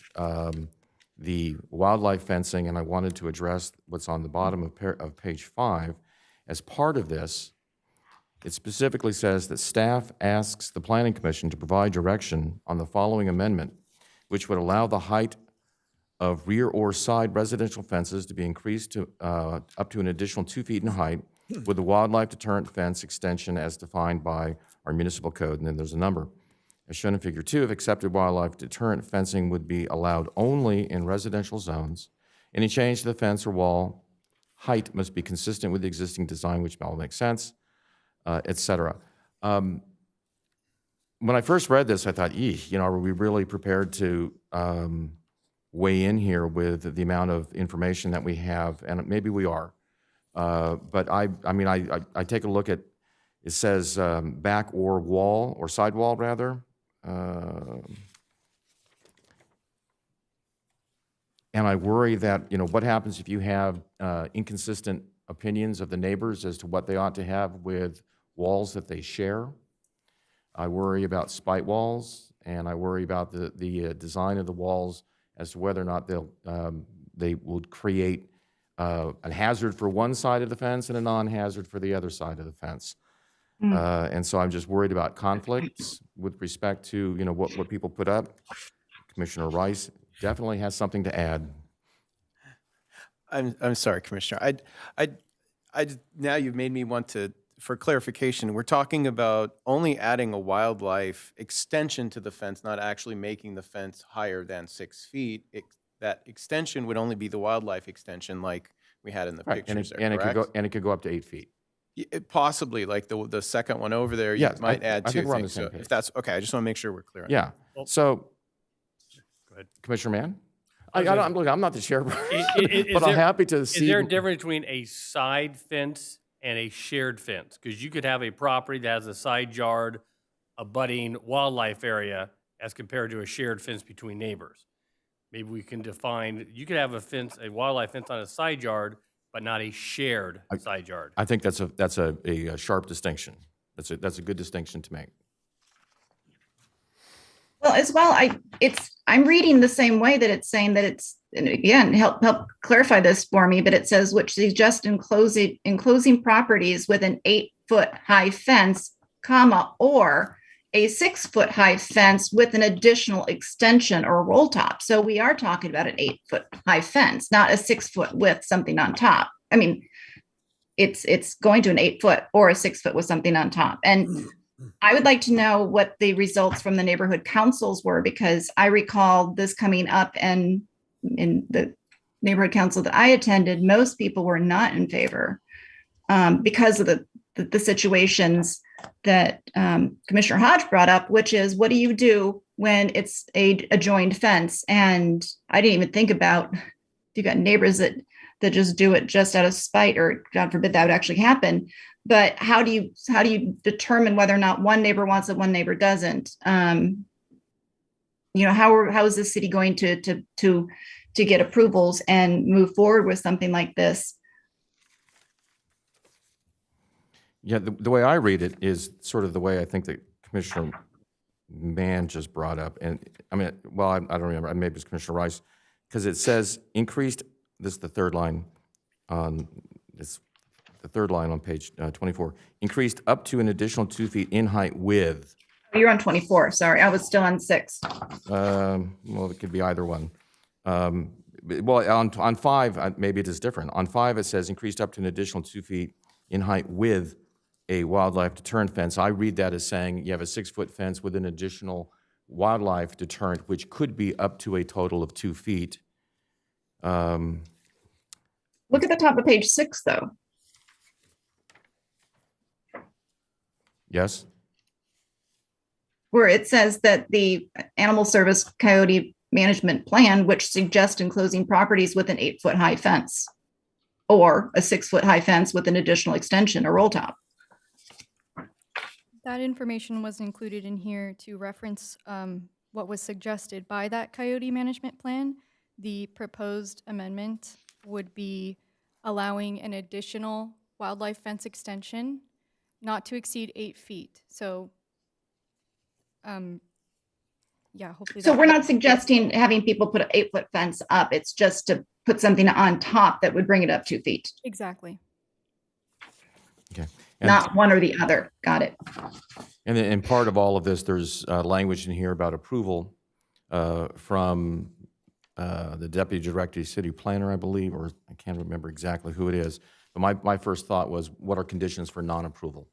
the wildlife fencing, and I wanted to address what's on the bottom of page 5. As part of this, It specifically says that staff asks the Planning Commission to provide direction on the following amendment, which would allow the height of rear or side residential fences to be increased to up to an additional 2 feet in height with the wildlife deterrent fence extension as defined by our municipal code. And then there's a number. As shown in Figure 2, if accepted wildlife deterrent fencing would be allowed only in residential zones. Any change to the fence or wall height must be consistent with the existing design, which all makes sense, et cetera. When I first read this, I thought, are we really prepared to weigh in here with the amount of information that we have? And maybe we are. But I take a look at, it says back or wall, or sidewall rather. And I worry that, what happens if you have inconsistent opinions of the neighbors as to what they ought to have with walls that they share. I worry about spite walls, and I worry about the design of the walls as to whether or not they will create a hazard for one side of the fence and a non-hazard for the other side of the fence. And so I'm just worried about conflicts with respect to, what people put up. Commissioner Rice definitely has something to add.
I'm sorry, Commissioner. Now you've made me want to, for clarification, we're talking about only adding a wildlife extension to the fence, not actually making the fence higher than 6 feet. That extension would only be the wildlife extension like we had in the pictures.
And it could go up to 8 feet.
Possibly, like the second one over there,
Yes,
you might add
I think
2
we're on the
things.
same
So
page.
if that's okay, I just want to make sure we're clear on
Yeah.
that.
So,
Go ahead.
Commissioner Mann?
Okay.
I'm not the chair, but I'm
there-
happy to
Is
see.
there a difference between a side fence and a shared fence? Because you could have a property that has a side yard abutting wildlife area as compared to a shared fence between neighbors. Maybe we can define, you could have a wildlife fence on a side yard, but not a shared side yard.
I think that's a sharp distinction. That's a good distinction to make.
Well, as well, I'm reading the same way that it's saying that it's, and again, help clarify this for me, but it says which suggest enclosing properties with an 8-foot high fence, or a 6-foot high fence with an additional extension or roll top. So we are talking about an 8-foot high fence, not a 6-foot with something on top. I mean, it's going to an 8-foot or a 6-foot with something on top. And I would like to know what the results from the neighborhood councils were, because I recall this coming up, and in the neighborhood council that I attended, most people were not in favor because of the situations that Commissioner Hodge brought up, which is, what do you do when it's a joined fence? And I didn't even think about, if you got neighbors that just do it just out of spite, or God forbid that would actually happen. But how do you determine whether or not one neighbor wants it, one neighbor doesn't? How is the city going to get approvals and move forward with something like this?
Yeah, the way I read it is sort of the way I think that Commissioner Mann just brought up. And I mean, well, I don't remember, maybe it's Commissioner Rice, because it says increased, this is the third line on page 24, increased up to an additional 2 feet in height with.
You're on 24, sorry, I was still on 6.
Well, it could be either one. Well, on 5, maybe it is different. On 5, it says increased up to an additional 2 feet in height with a wildlife deterrent fence. I read that as saying you have a 6-foot fence with an additional wildlife deterrent, which could be up to a total of 2 feet.
Look at the top of page 6, though.
Yes?
Where it says that the Animal Service Coyote Management Plan, which suggests enclosing properties with an 8-foot high fence, or a 6-foot high fence with an additional extension or roll top.
That information was included in here to reference what was suggested by that Coyote management plan. The proposed amendment would be allowing an additional wildlife fence extension not to exceed 8 feet. So, yeah, hopefully.
So we're not suggesting having people put an 8-foot fence up. It's just to put something on top that would bring it up 2 feet.
Exactly.
Okay. And,
not one or the other. Got it.
and then in part of all of this, there's language in here about approval from the Deputy Director City Planner, I believe, or I can't remember exactly who it is. But my first thought was, what are conditions for non-approval?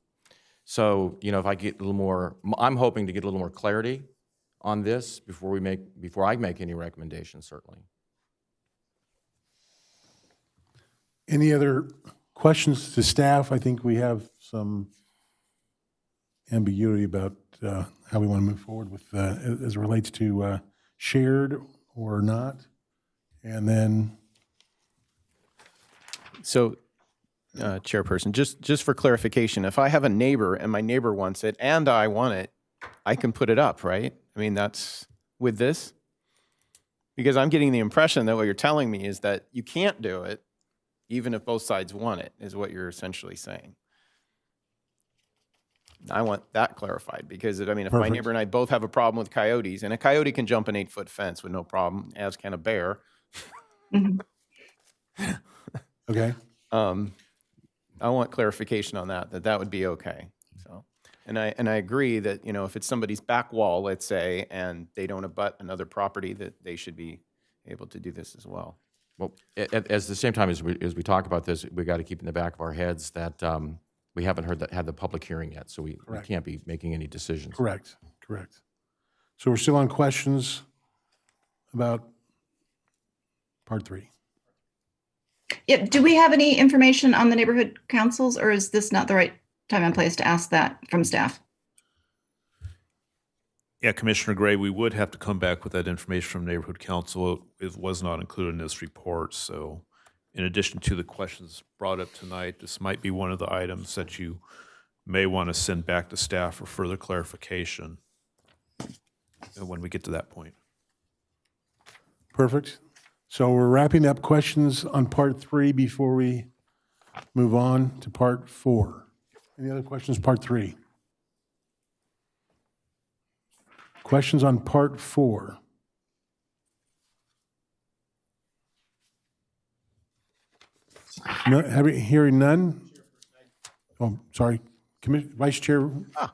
So, if I get a little more, I'm hoping to get a little more clarity on this before I make any recommendations, certainly.
Any other questions to staff? I think we have some ambiguity about how we want to move forward with as it relates to shared or not. And then,
So, Chairperson, just for clarification, if I have a neighbor and my neighbor wants it and I want it, I can put it up, right? I mean, that's with this? Because I'm getting the impression that what you're telling me is that you can't do it even if both sides want it, is what you're essentially saying. I want that clarified because, if my
Perfect.
neighbor and I both have a problem with coyotes, and a coyote can jump an 8-foot fence with no problem, as can a bear.
okay.
I want clarification on that would be okay. So, and I agree that, if it's somebody's back wall, let's say, and they don't abut another property, that they should be able to do this as well.
Well, at the same time as we talk about this, we got to keep in the back of our heads that we haven't had the public hearing yet, so we can't be making any decisions.
Correct. So we're still on questions about part 3.
Yeah, do we have any information on the neighborhood councils, or is this not the right time and place to ask that from staff?
Yeah, Commissioner Gray, we would have to come back with that information from Neighborhood Council. It was not included in this report. So in addition to the questions brought up tonight, this might be one of the items that you may want to send back to staff for further clarification when we get to that point.
Perfect. So we're wrapping up questions on part 3 before we move on to part 4. Any other questions, part 3? Questions on part 4? No, hearing none? Oh, sorry. Vice Chair,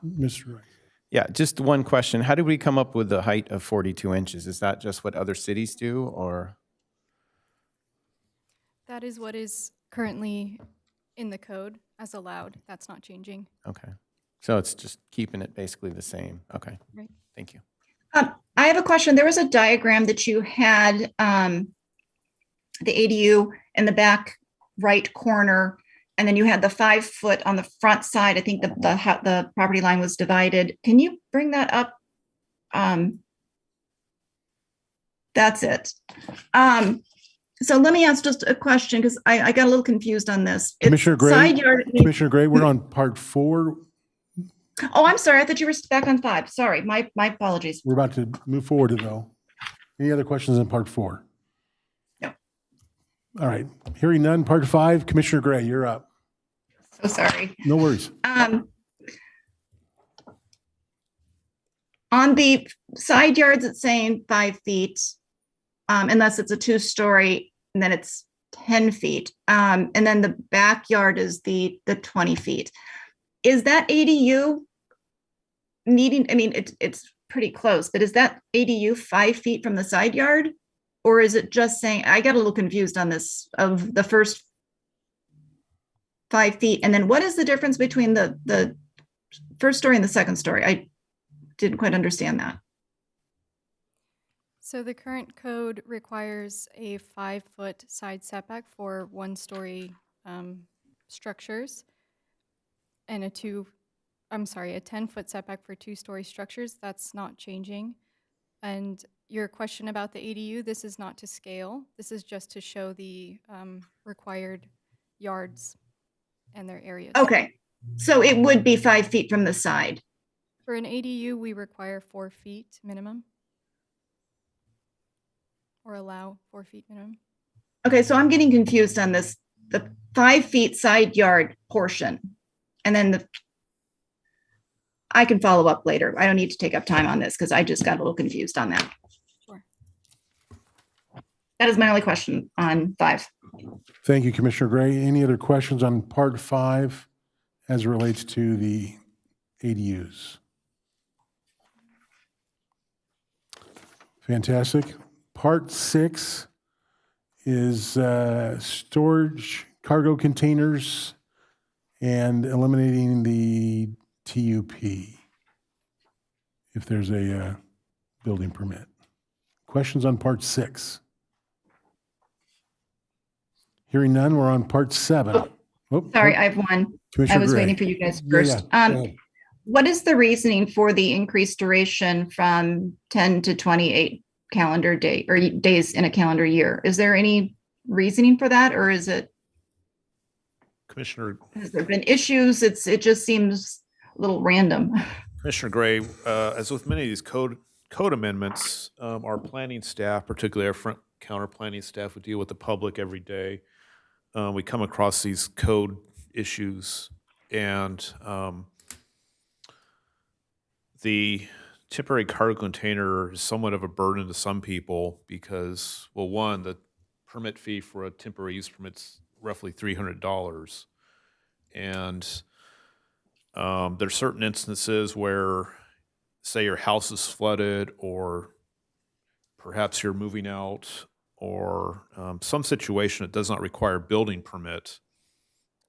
Mr. Wright.
Yeah, just one question. How did we come up with the height of 42 inches? Is that just what other cities do, or?
That is what is currently in the code as allowed. That's not changing.
Okay. So it's just keeping it basically the same. Okay.
Right.
Thank you.
I have a question. There was a diagram that you had, the ADU in the back right corner, and then you had the 5 foot on the front side. I think the property line was divided. Can you bring that up? That's it. So let me ask just a question, because I got a little confused on this.
Commissioner Gray,
Side yard.
Commissioner Gray, we're on part 4.
Oh, I'm sorry. I thought you were back on 5. Sorry, my apologies.
We're about to move forward, though. Any other questions on part 4?
No.
All right. Hearing none, part 5. Commissioner Gray, you're up.
So sorry.
No worries.
On the side yards, it's saying 5 feet, unless it's a 2-story, and then it's 10 feet. And then the backyard is the 20 feet. Is that ADU needing, it's pretty close, but is that ADU 5 feet from the side yard? Or is it just saying, I got a little confused on this, of the first 5 feet. And then what is the difference between the first story and the second story? I didn't quite understand that.
So the current code requires a 5-foot side setback for 1-story structures, and a 10-foot setback for 2-story structures. That's not changing. And your question about the ADU, this is not to scale. This is just to show the required yards and their areas.
Okay, so it would be 5 feet from the side.
For an ADU, we require 4 feet minimum, or allow 4 feet minimum.
Okay, so I'm getting confused on this, the 5 feet side yard portion. And then I can follow up later. I don't need to take up time on this because I just got a little confused on that.
Sure.
That is my only question on 5.
Thank you, Commissioner Gray. Any other questions on part 5 as it relates to the ADUs? Fantastic. Part 6 is storage cargo containers and eliminating the TUP if there's a building permit. Questions on part 6? Hearing none, we're on part 7. Oh,
Sorry, I have one.
Commissioner
I was
Gray.
waiting for you guys
Yeah,
first.
yeah, go ahead.
What is the reasoning for the increased duration from 10 to 28 calendar day or days in a calendar year? Is there any reasoning for that, or is it,
Commissioner
has there been issues? It just seems a little random.
Commissioner Gray, as with many of these code amendments, our planning staff, particularly our front counter planning staff, would deal with the public every day. We come across these code issues, and the temporary cargo container is somewhat of a burden to some people because, well, one, the permit fee for a temporary use permit's roughly $300, and there's certain instances where, say, your house is flooded, or perhaps you're moving out, or some situation that does not require a building permit.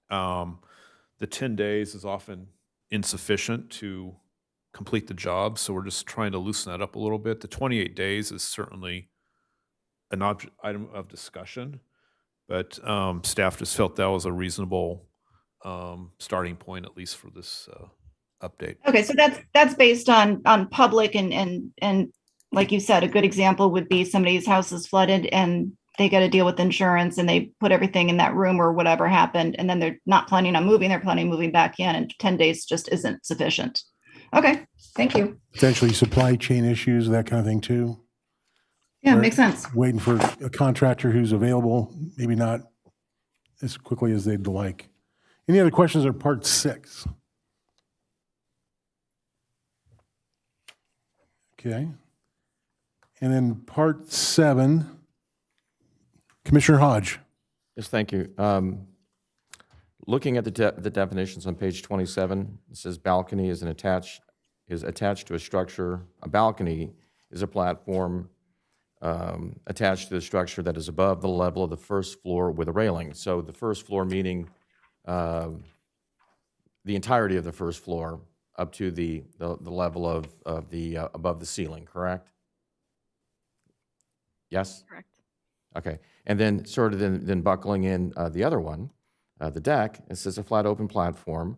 The 10 days is often insufficient to complete the job, so we're just trying to loosen that up a little bit. The 28 days is certainly an item of discussion, but staff just felt that was a reasonable starting point, at least for this update.
Okay, so that's based on public and like you said, a good example would be somebody's house is flooded and they got to deal with insurance and they put everything in that room or whatever happened, and then they're not planning on moving, they're planning on moving back in, and 10 days just isn't sufficient. Okay, thank you.
Potentially supply chain issues, that kind of thing too.
Yeah,
Where-
makes sense.
Waiting for a contractor who's available, maybe not as quickly as they'd like. Any other questions on part 6? Okay. And then part 7, Commissioner Hodge.
Yes, thank you. Looking at the definitions on page 27, it says balcony is attached to a structure. A balcony is a platform attached to the structure that is above the level of the first floor with a railing. So the first floor meaning the entirety of the first floor up to the level of the above the ceiling, correct? Yes?
Correct.
Okay. And then sort of then buckling in the other one, the deck, it says a flat open platform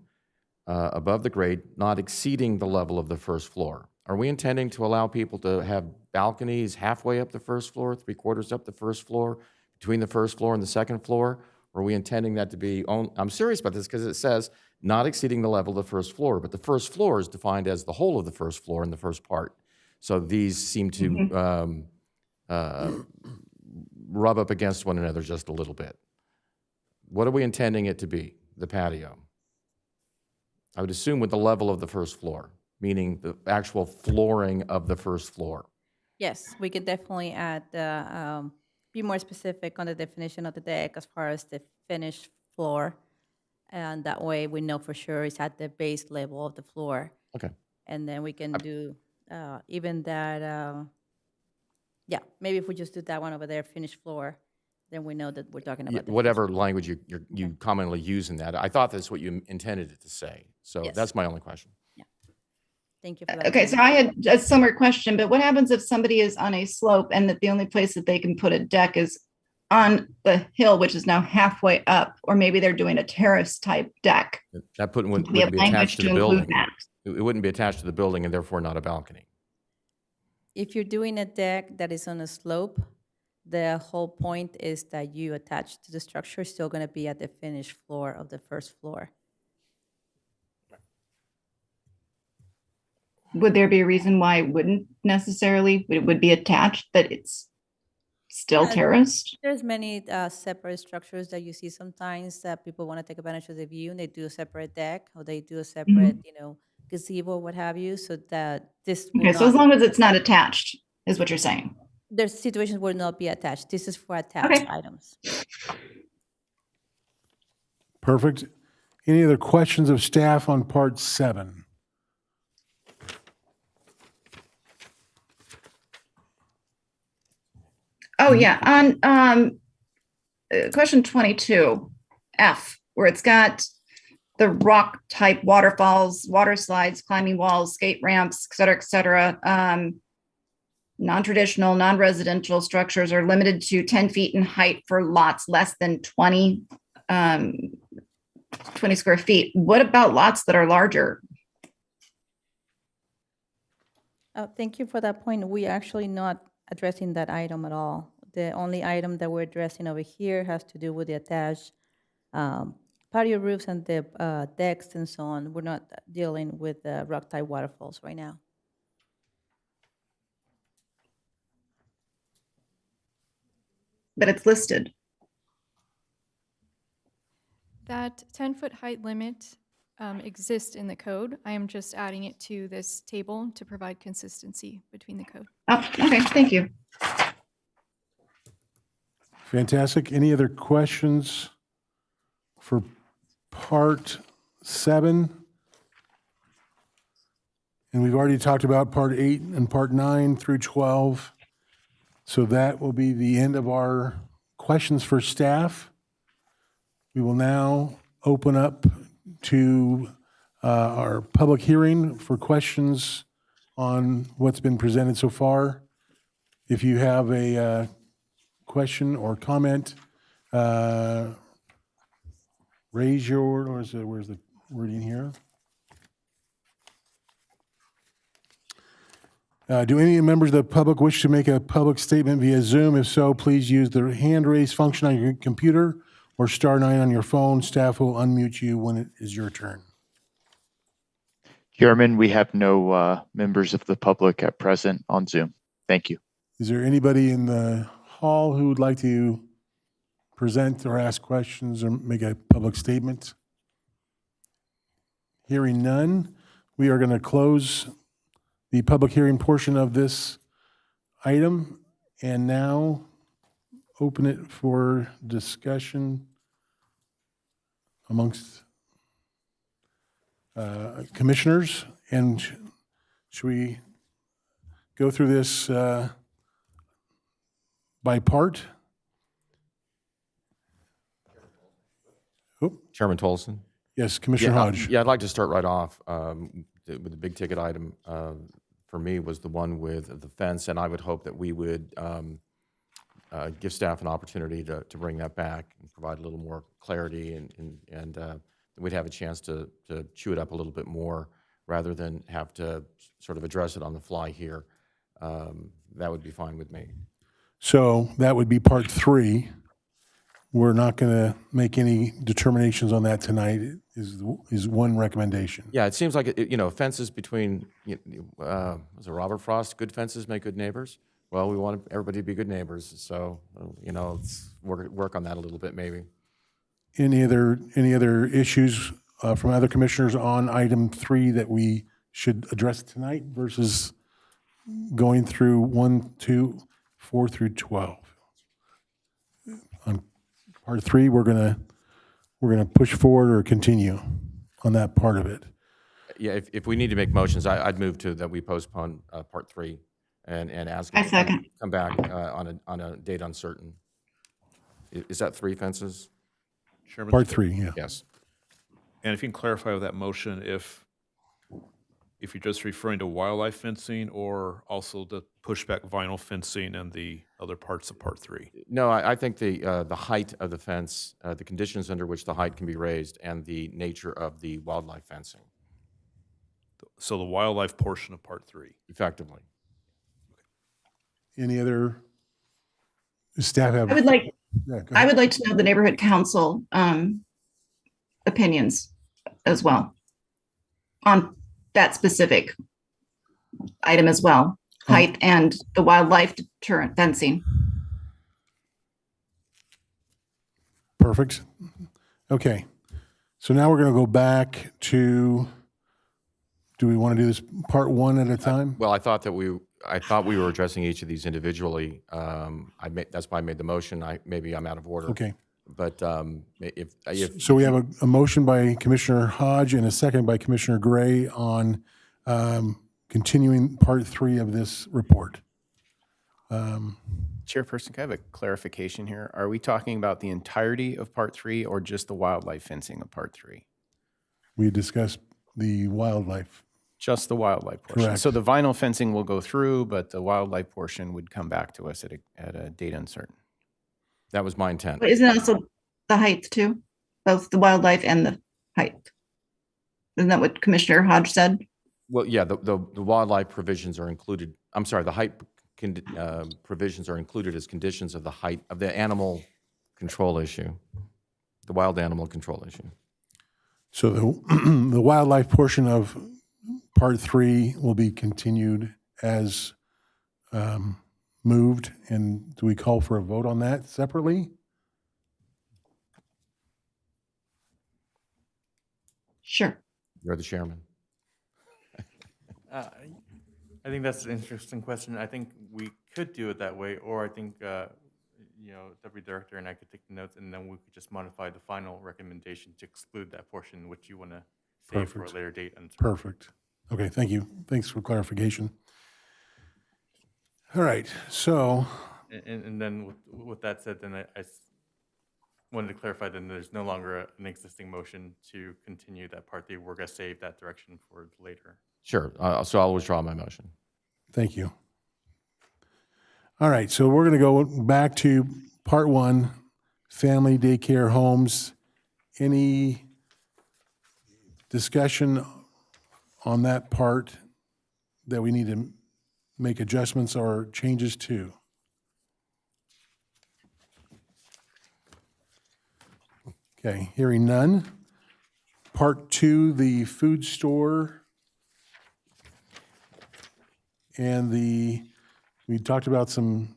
above the grade, not exceeding the level of the first floor. Are we intending to allow people to have balconies halfway up the first floor, 3/4 up the first floor, between the first floor and the second floor? Or are we intending that to be, I'm serious about this because it says not exceeding the level of the first floor, but the first floor is defined as the whole of the first floor in the first part. So these seem to rub up against one another just a little bit. What are we intending it to be, the patio? I would assume with the level of the first floor, meaning the actual flooring of the first floor.
Yes, we could definitely add, be more specific on the definition of the deck as far as the finished floor. And that way we know for sure it's at the base level of the floor.
Okay.
And then we can do even that, yeah, maybe if we just do that one over there, finished floor, then we know that we're talking about the
Whatever language you commonly use in that. I thought that's what you intended it to say. So
Yes.
that's my only question.
Thank you for that.
Okay, so I had a similar question, but what happens if somebody is on a slope and that the only place that they can put a deck is on the hill, which is now halfway up, or maybe they're doing a terrace type deck?
That
Do we
wouldn't
have
be
language
attached to
to
the
include
building.
that?
It wouldn't be attached to the building and therefore not a balcony.
If you're doing a deck that is on a slope, the whole point is that you attach to the structure still going to be at the finished floor of the first floor.
Would there be a reason why it wouldn't necessarily, it would be attached, that it's still terraced?
There's many separate structures that you see sometimes that people want to take advantage of the view, and they do a separate deck, or they do a separate, gazebo, what have you, so that this will
Okay, so as
not,
long as it's not attached, is what you're saying?
there's situations will not be attached. This is for attached items.
Perfect. Any other questions of staff on part 7?
Oh, yeah, on question 22, F, where it's got the rock type waterfalls, water slides, climbing walls, skate ramps, et cetera, non-traditional, non-residential structures are limited to 10 feet in height for lots less than 20 square feet. What about lots that are larger?
Thank you for that point. We actually not addressing that item at all. The only item that we're addressing over here has to do with the attached patio roofs and the decks and so on. We're not dealing with the rock type waterfalls right now.
But it's listed.
That 10-foot height limit exists in the code. I am just adding it to this table to provide consistency between the code.
Oh, okay, thank you.
Fantastic. Any other questions for part 7? And we've already talked about part 8 and part 9 through 12. So that will be the end of our questions for staff. We will now open up to our public hearing for questions on what's been presented so far. If you have a question or comment, raise your, where's the wording here? Do any members of the public wish to make a public statement via Zoom? If so, please use the hand raise function on your computer or *9 on your phone. Staff will unmute you when it is your turn.
Chairman, we have no members of the public at present on Zoom. Thank you.
Is there anybody in the hall who would like to present or ask questions or make a public statement? Hearing none, we are going to close the public hearing portion of this item and now open it for discussion amongst commissioners. And should we go through this by part? Oh,
Chairman Tolson?
yes, Commissioner Hodge.
Yeah, I'd like to start right off with the big ticket item. For me was the one with the fence, and I would hope that we would give staff an opportunity to bring that back and provide a little more clarity, and we'd have a chance to chew it up a little bit more rather than have to sort of address it on the fly here. That would be fine with me.
So that would be part 3. We're not going to make any determinations on that tonight, is one recommendation.
Yeah, it seems like, fences between, was it Robert Frost, good fences make good neighbors? Well, we want everybody to be good neighbors, so, let's work on that a little bit maybe.
Any other issues from other commissioners on item 3 that we should address tonight versus going through 1, 2, 4 through 12? On part 3, we're gonna push forward or continue on that part of it.
Yeah, if we need to make motions, I'd move to that we postpone part 3 and ask.
I second.
Come back on a date uncertain. Is that 3 fences?
Chairman?
Part 3, yeah.
Yes.
And if you can clarify with that motion, if you're just referring to wildlife fencing or also the pushback vinyl fencing and the other parts of part 3?
No, I think the height of the fence, the conditions under which the height can be raised, and the nature of the wildlife fencing,
So the wildlife portion of part 3.
effectively.
Any other staff have?
I would like
Yeah, go
I
ahead.
would like to know the neighborhood council opinions as well on that specific item as well, height and the wildlife deterrent fencing.
Perfect. Okay. So now we're going to go back to, do we want to do this part 1 at a time?
Well, I thought we were addressing each of these individually. That's why I made the motion. Maybe I'm out of order.
Okay.
But if
So we have a motion by Commissioner Hodge and a second by Commissioner Gray on continuing part 3 of this report.
Chairperson, can I have a clarification here? Are we talking about the entirety of part 3 or just the wildlife fencing of part 3?
We discussed the wildlife.
Just the wildlife portion.
Correct.
So the vinyl fencing will go through, but the wildlife portion would come back to us at a date uncertain.
that was my intent.
But isn't it also the height too? Both the wildlife and the height. Isn't that what Commissioner Hodge said?
Well, yeah, the wildlife provisions are included. I'm sorry, the height provisions are included as conditions of the height of the animal control issue, the wild animal control issue.
So the wildlife portion of part 3 will be continued as moved. And do we call for a vote on that separately?
Sure.
You're the chairman.
I think that's an interesting question. I think we could do it that way, or I think, Deputy Director and I could take the notes, and then we could just modify the final recommendation to exclude that portion which you want to save for a
Perfect.
later date.
Perfect. Okay, thank you. Thanks for clarification. All right, so
And then with that said, then I wanted to clarify that there's no longer an existing motion to continue that part 3. We're going to save that direction for later.
Sure. So I'll withdraw my motion.
thank you. All right, so we're going to go back to part 1, family daycare homes. Any discussion on that part that we need to make adjustments or changes to? Okay, hearing none. Part 2, the food store. And we talked about some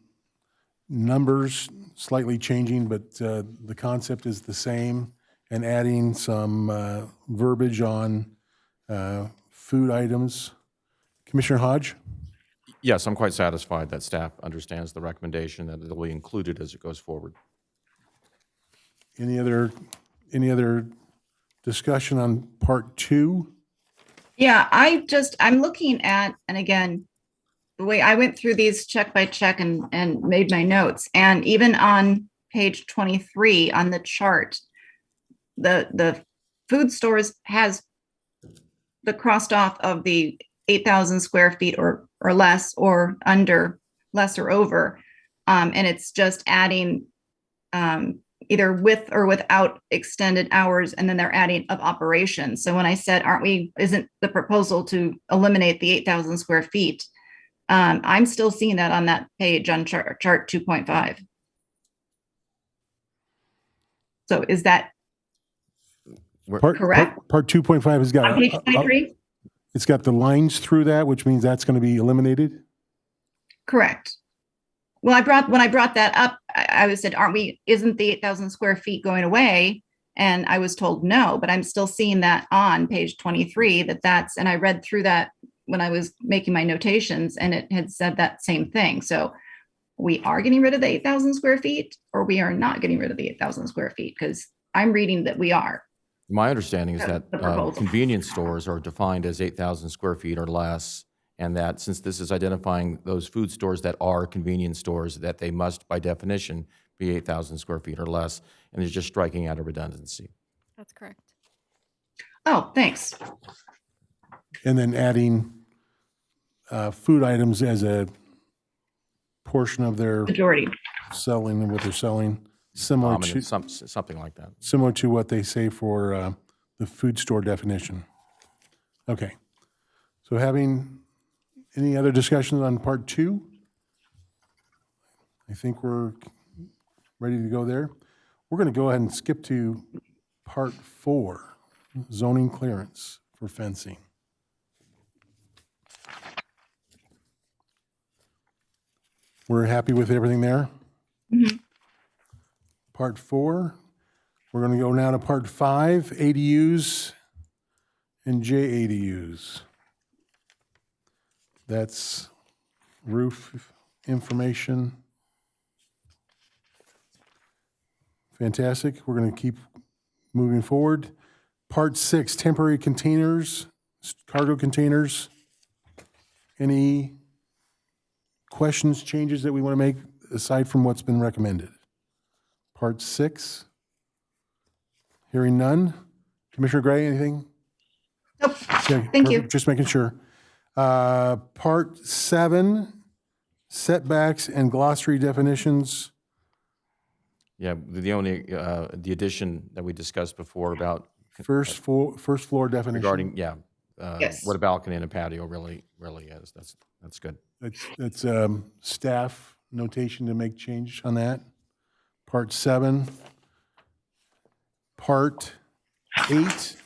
numbers slightly changing, but the concept is the same, and adding some verbiage on food items. Commissioner Hodge?
Yes, I'm quite satisfied that staff understands the recommendation, that it'll be included as it goes forward.
Any other discussion on part 2?
Yeah, I'm looking at, and again, the way I went through these check by check and made my notes, and even on page 23 on the chart, the food stores has the crossed off of the 8,000 square feet or less, or under, less or over, and it's just adding either with or without extended hours, and then they're adding of operations. So when I said, isn't the proposal to eliminate the 8,000 square feet? I'm still seeing that on that page on chart 2.5. So is that correct?
Part 2.5 has got
On page 23?
It's got the lines through that, which means that's going to be eliminated.
Correct. Well, when I brought that up, I said, isn't the 8,000 square feet going away? And I was told no, but I'm still seeing that on page 23 and I read through that when I was making my notations, and it had said that same thing. So we are getting rid of the 8,000 square feet, or we are not getting rid of the 8,000 square feet, because I'm reading that we are.
My understanding is
That's
that
the proposal.
convenience stores are defined as 8,000 square feet or less, and that since this is identifying those food stores that are convenience stores, that they must, by definition, be 8,000 square feet or less, and it's just striking out a redundancy.
That's correct.
Oh, thanks.
And then adding food items as a portion of their
Majority.
selling and what they're selling, similar to
Something like that.
similar to what they say for the food store definition. Okay. So having any other discussions on part 2? I think we're ready to go there. We're going to go ahead and skip to part 4, zoning clearance for fencing. We're happy with everything there?
Mhm.
Part 4. We're going to go now to part 5, ADUs and JADUs. That's roof information Fantastic. We're going to keep moving forward. Part 6, temporary containers, cargo containers. Any questions, changes that we want to make aside from what's been recommended? Part 6. Hearing none. Commissioner Gray, anything?
Nope.
Okay,
Thank you.
perfect. Just making sure. Part 7, setbacks and glossary definitions.
Yeah, the only, the addition that we discussed before about
First floor definition.
regarding, yeah,
Yes.
what a balcony and a patio really is. That's good.
That's staff notation to make change on that. Part 7. Part 8.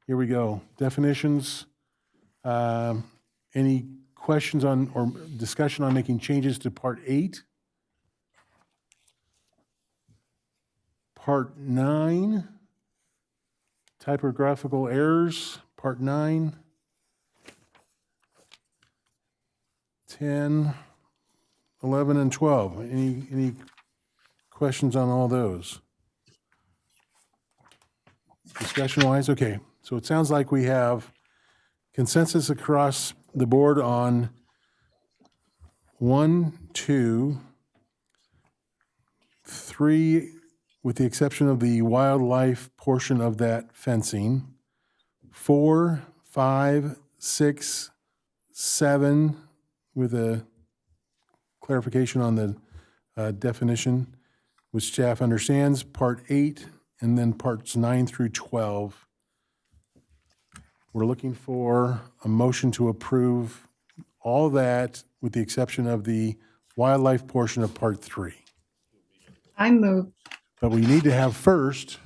Here we go. Definitions. Any questions on or discussion on making changes to Part 8? Part 9. Typographical errors. Part 9. 10, 11, and 12. Any questions on all those? Discussion-wise, okay. So it sounds like we have consensus across the board on 1, 2, 3, with the exception of the wildlife portion of that fencing, 4, 5, 6, 7, with a clarification on the definition, which staff understands, Part 8, and then Parts 9 through 12. We're looking for a motion to approve all that with the exception of the wildlife portion of Part 3.
I move.
But we need to have first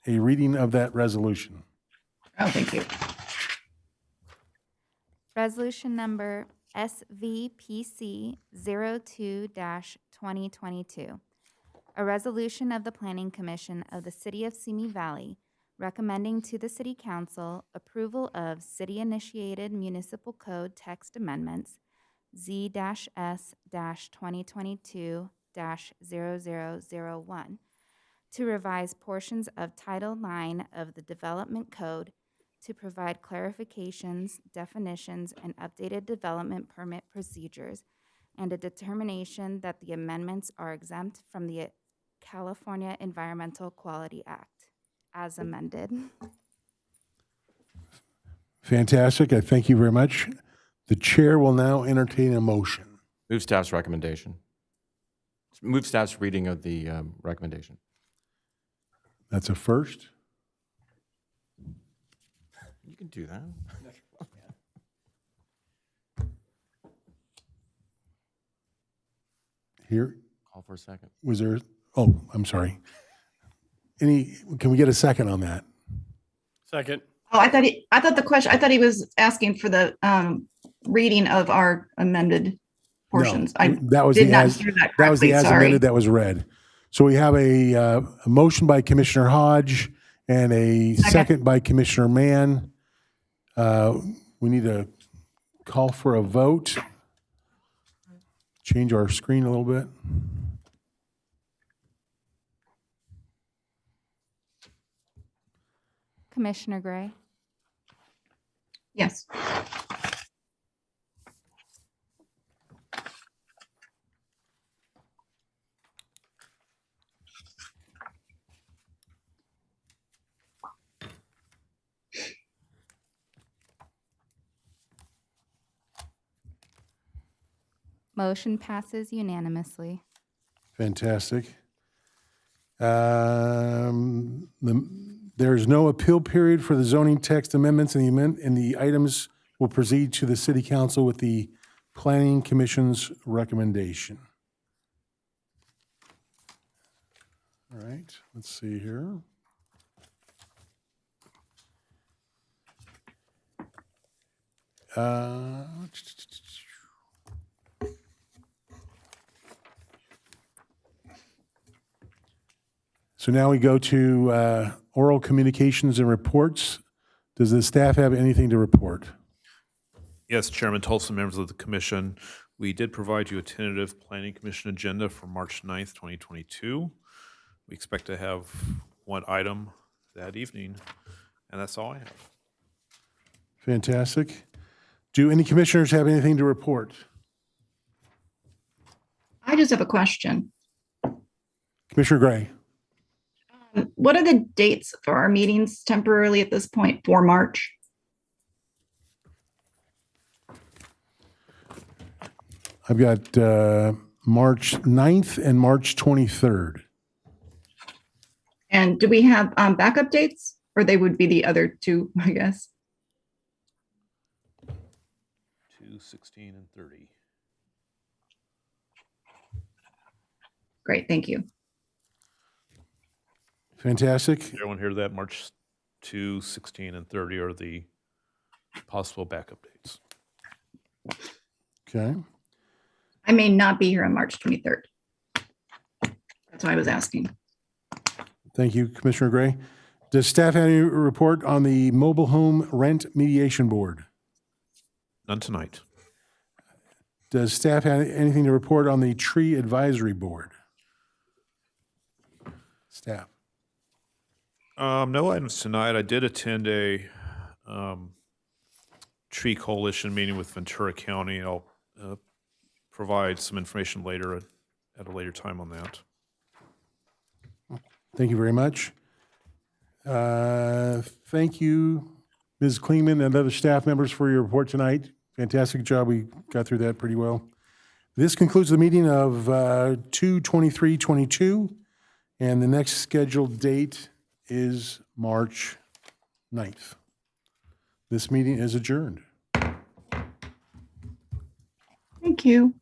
a reading of that resolution.
Oh, thank you.
Resolution number SVPC 02-2022. A resolution of the Planning Commission of the City of Simi Valley recommending to the City Council approval of city-initiated municipal code text amendments Z-S-2022-0001 to revise portions of Title IX of the Development Code to provide clarifications, definitions, and updated development permit procedures, and a determination that the amendments are exempt from the California Environmental Quality Act, as amended.
Fantastic. I thank you very much. The chair will now entertain a motion.
Move staff's recommendation. Move staff's reading of the recommendation.
That's a first.
You can do that.
Here,
Call for a second.
was there, oh, I'm sorry. Can we get a second on that?
Second.
Oh, I thought he was asking for the reading of our amended portions. I
That was
did
the
not
as,
hear that
that was the
correctly,
as
sorry.
amended that was read. So we have a motion by Commissioner Hodge and a second by Commissioner Mann. We need to call for a vote. Change our screen a little bit.
Commissioner Gray,
Yes.
motion passes unanimously.
Fantastic. There's no appeal period for the zoning text amendments, and the items will proceed to the City Council with the Planning Commission's recommendation. All right, let's see here. So now we go to oral communications and reports. Does the staff have anything to report?
Yes, Chairman Tolson, members of the commission, we did provide you a tentative planning commission agenda for March 9th, 2022. we expect to have one item that evening, and that's all I have.
Fantastic. Do any commissioners have anything to report?
I just have a question.
Commissioner Gray.
What are the dates for our meetings temporarily at this point for March?
I've got March 9th and March 23rd.
And do we have backup dates, or they would be the other two, I guess?
2, 16, and 30.
Great, thank you.
Fantastic.
Did everyone hear that? March 2, 16, and 30 are the possible backup dates.
Okay.
I may not be here on March 23rd. That's why I was asking.
Thank you, Commissioner Gray. Does staff have any report on the Mobile Home Rent Mediation Board?
None tonight.
Does staff have anything to report on the Tree Advisory Board? Staff.
No items tonight. I did attend a tree coalition meeting with Ventura County. I'll provide some information later at a later time on that.
Thank you very much. Thank you, Ms. Klingman and other staff members for your report tonight. Fantastic job. We got through that pretty well. This concludes the meeting of 2/23/22, and the next scheduled date is March 9th. This meeting is adjourned.
Thank you.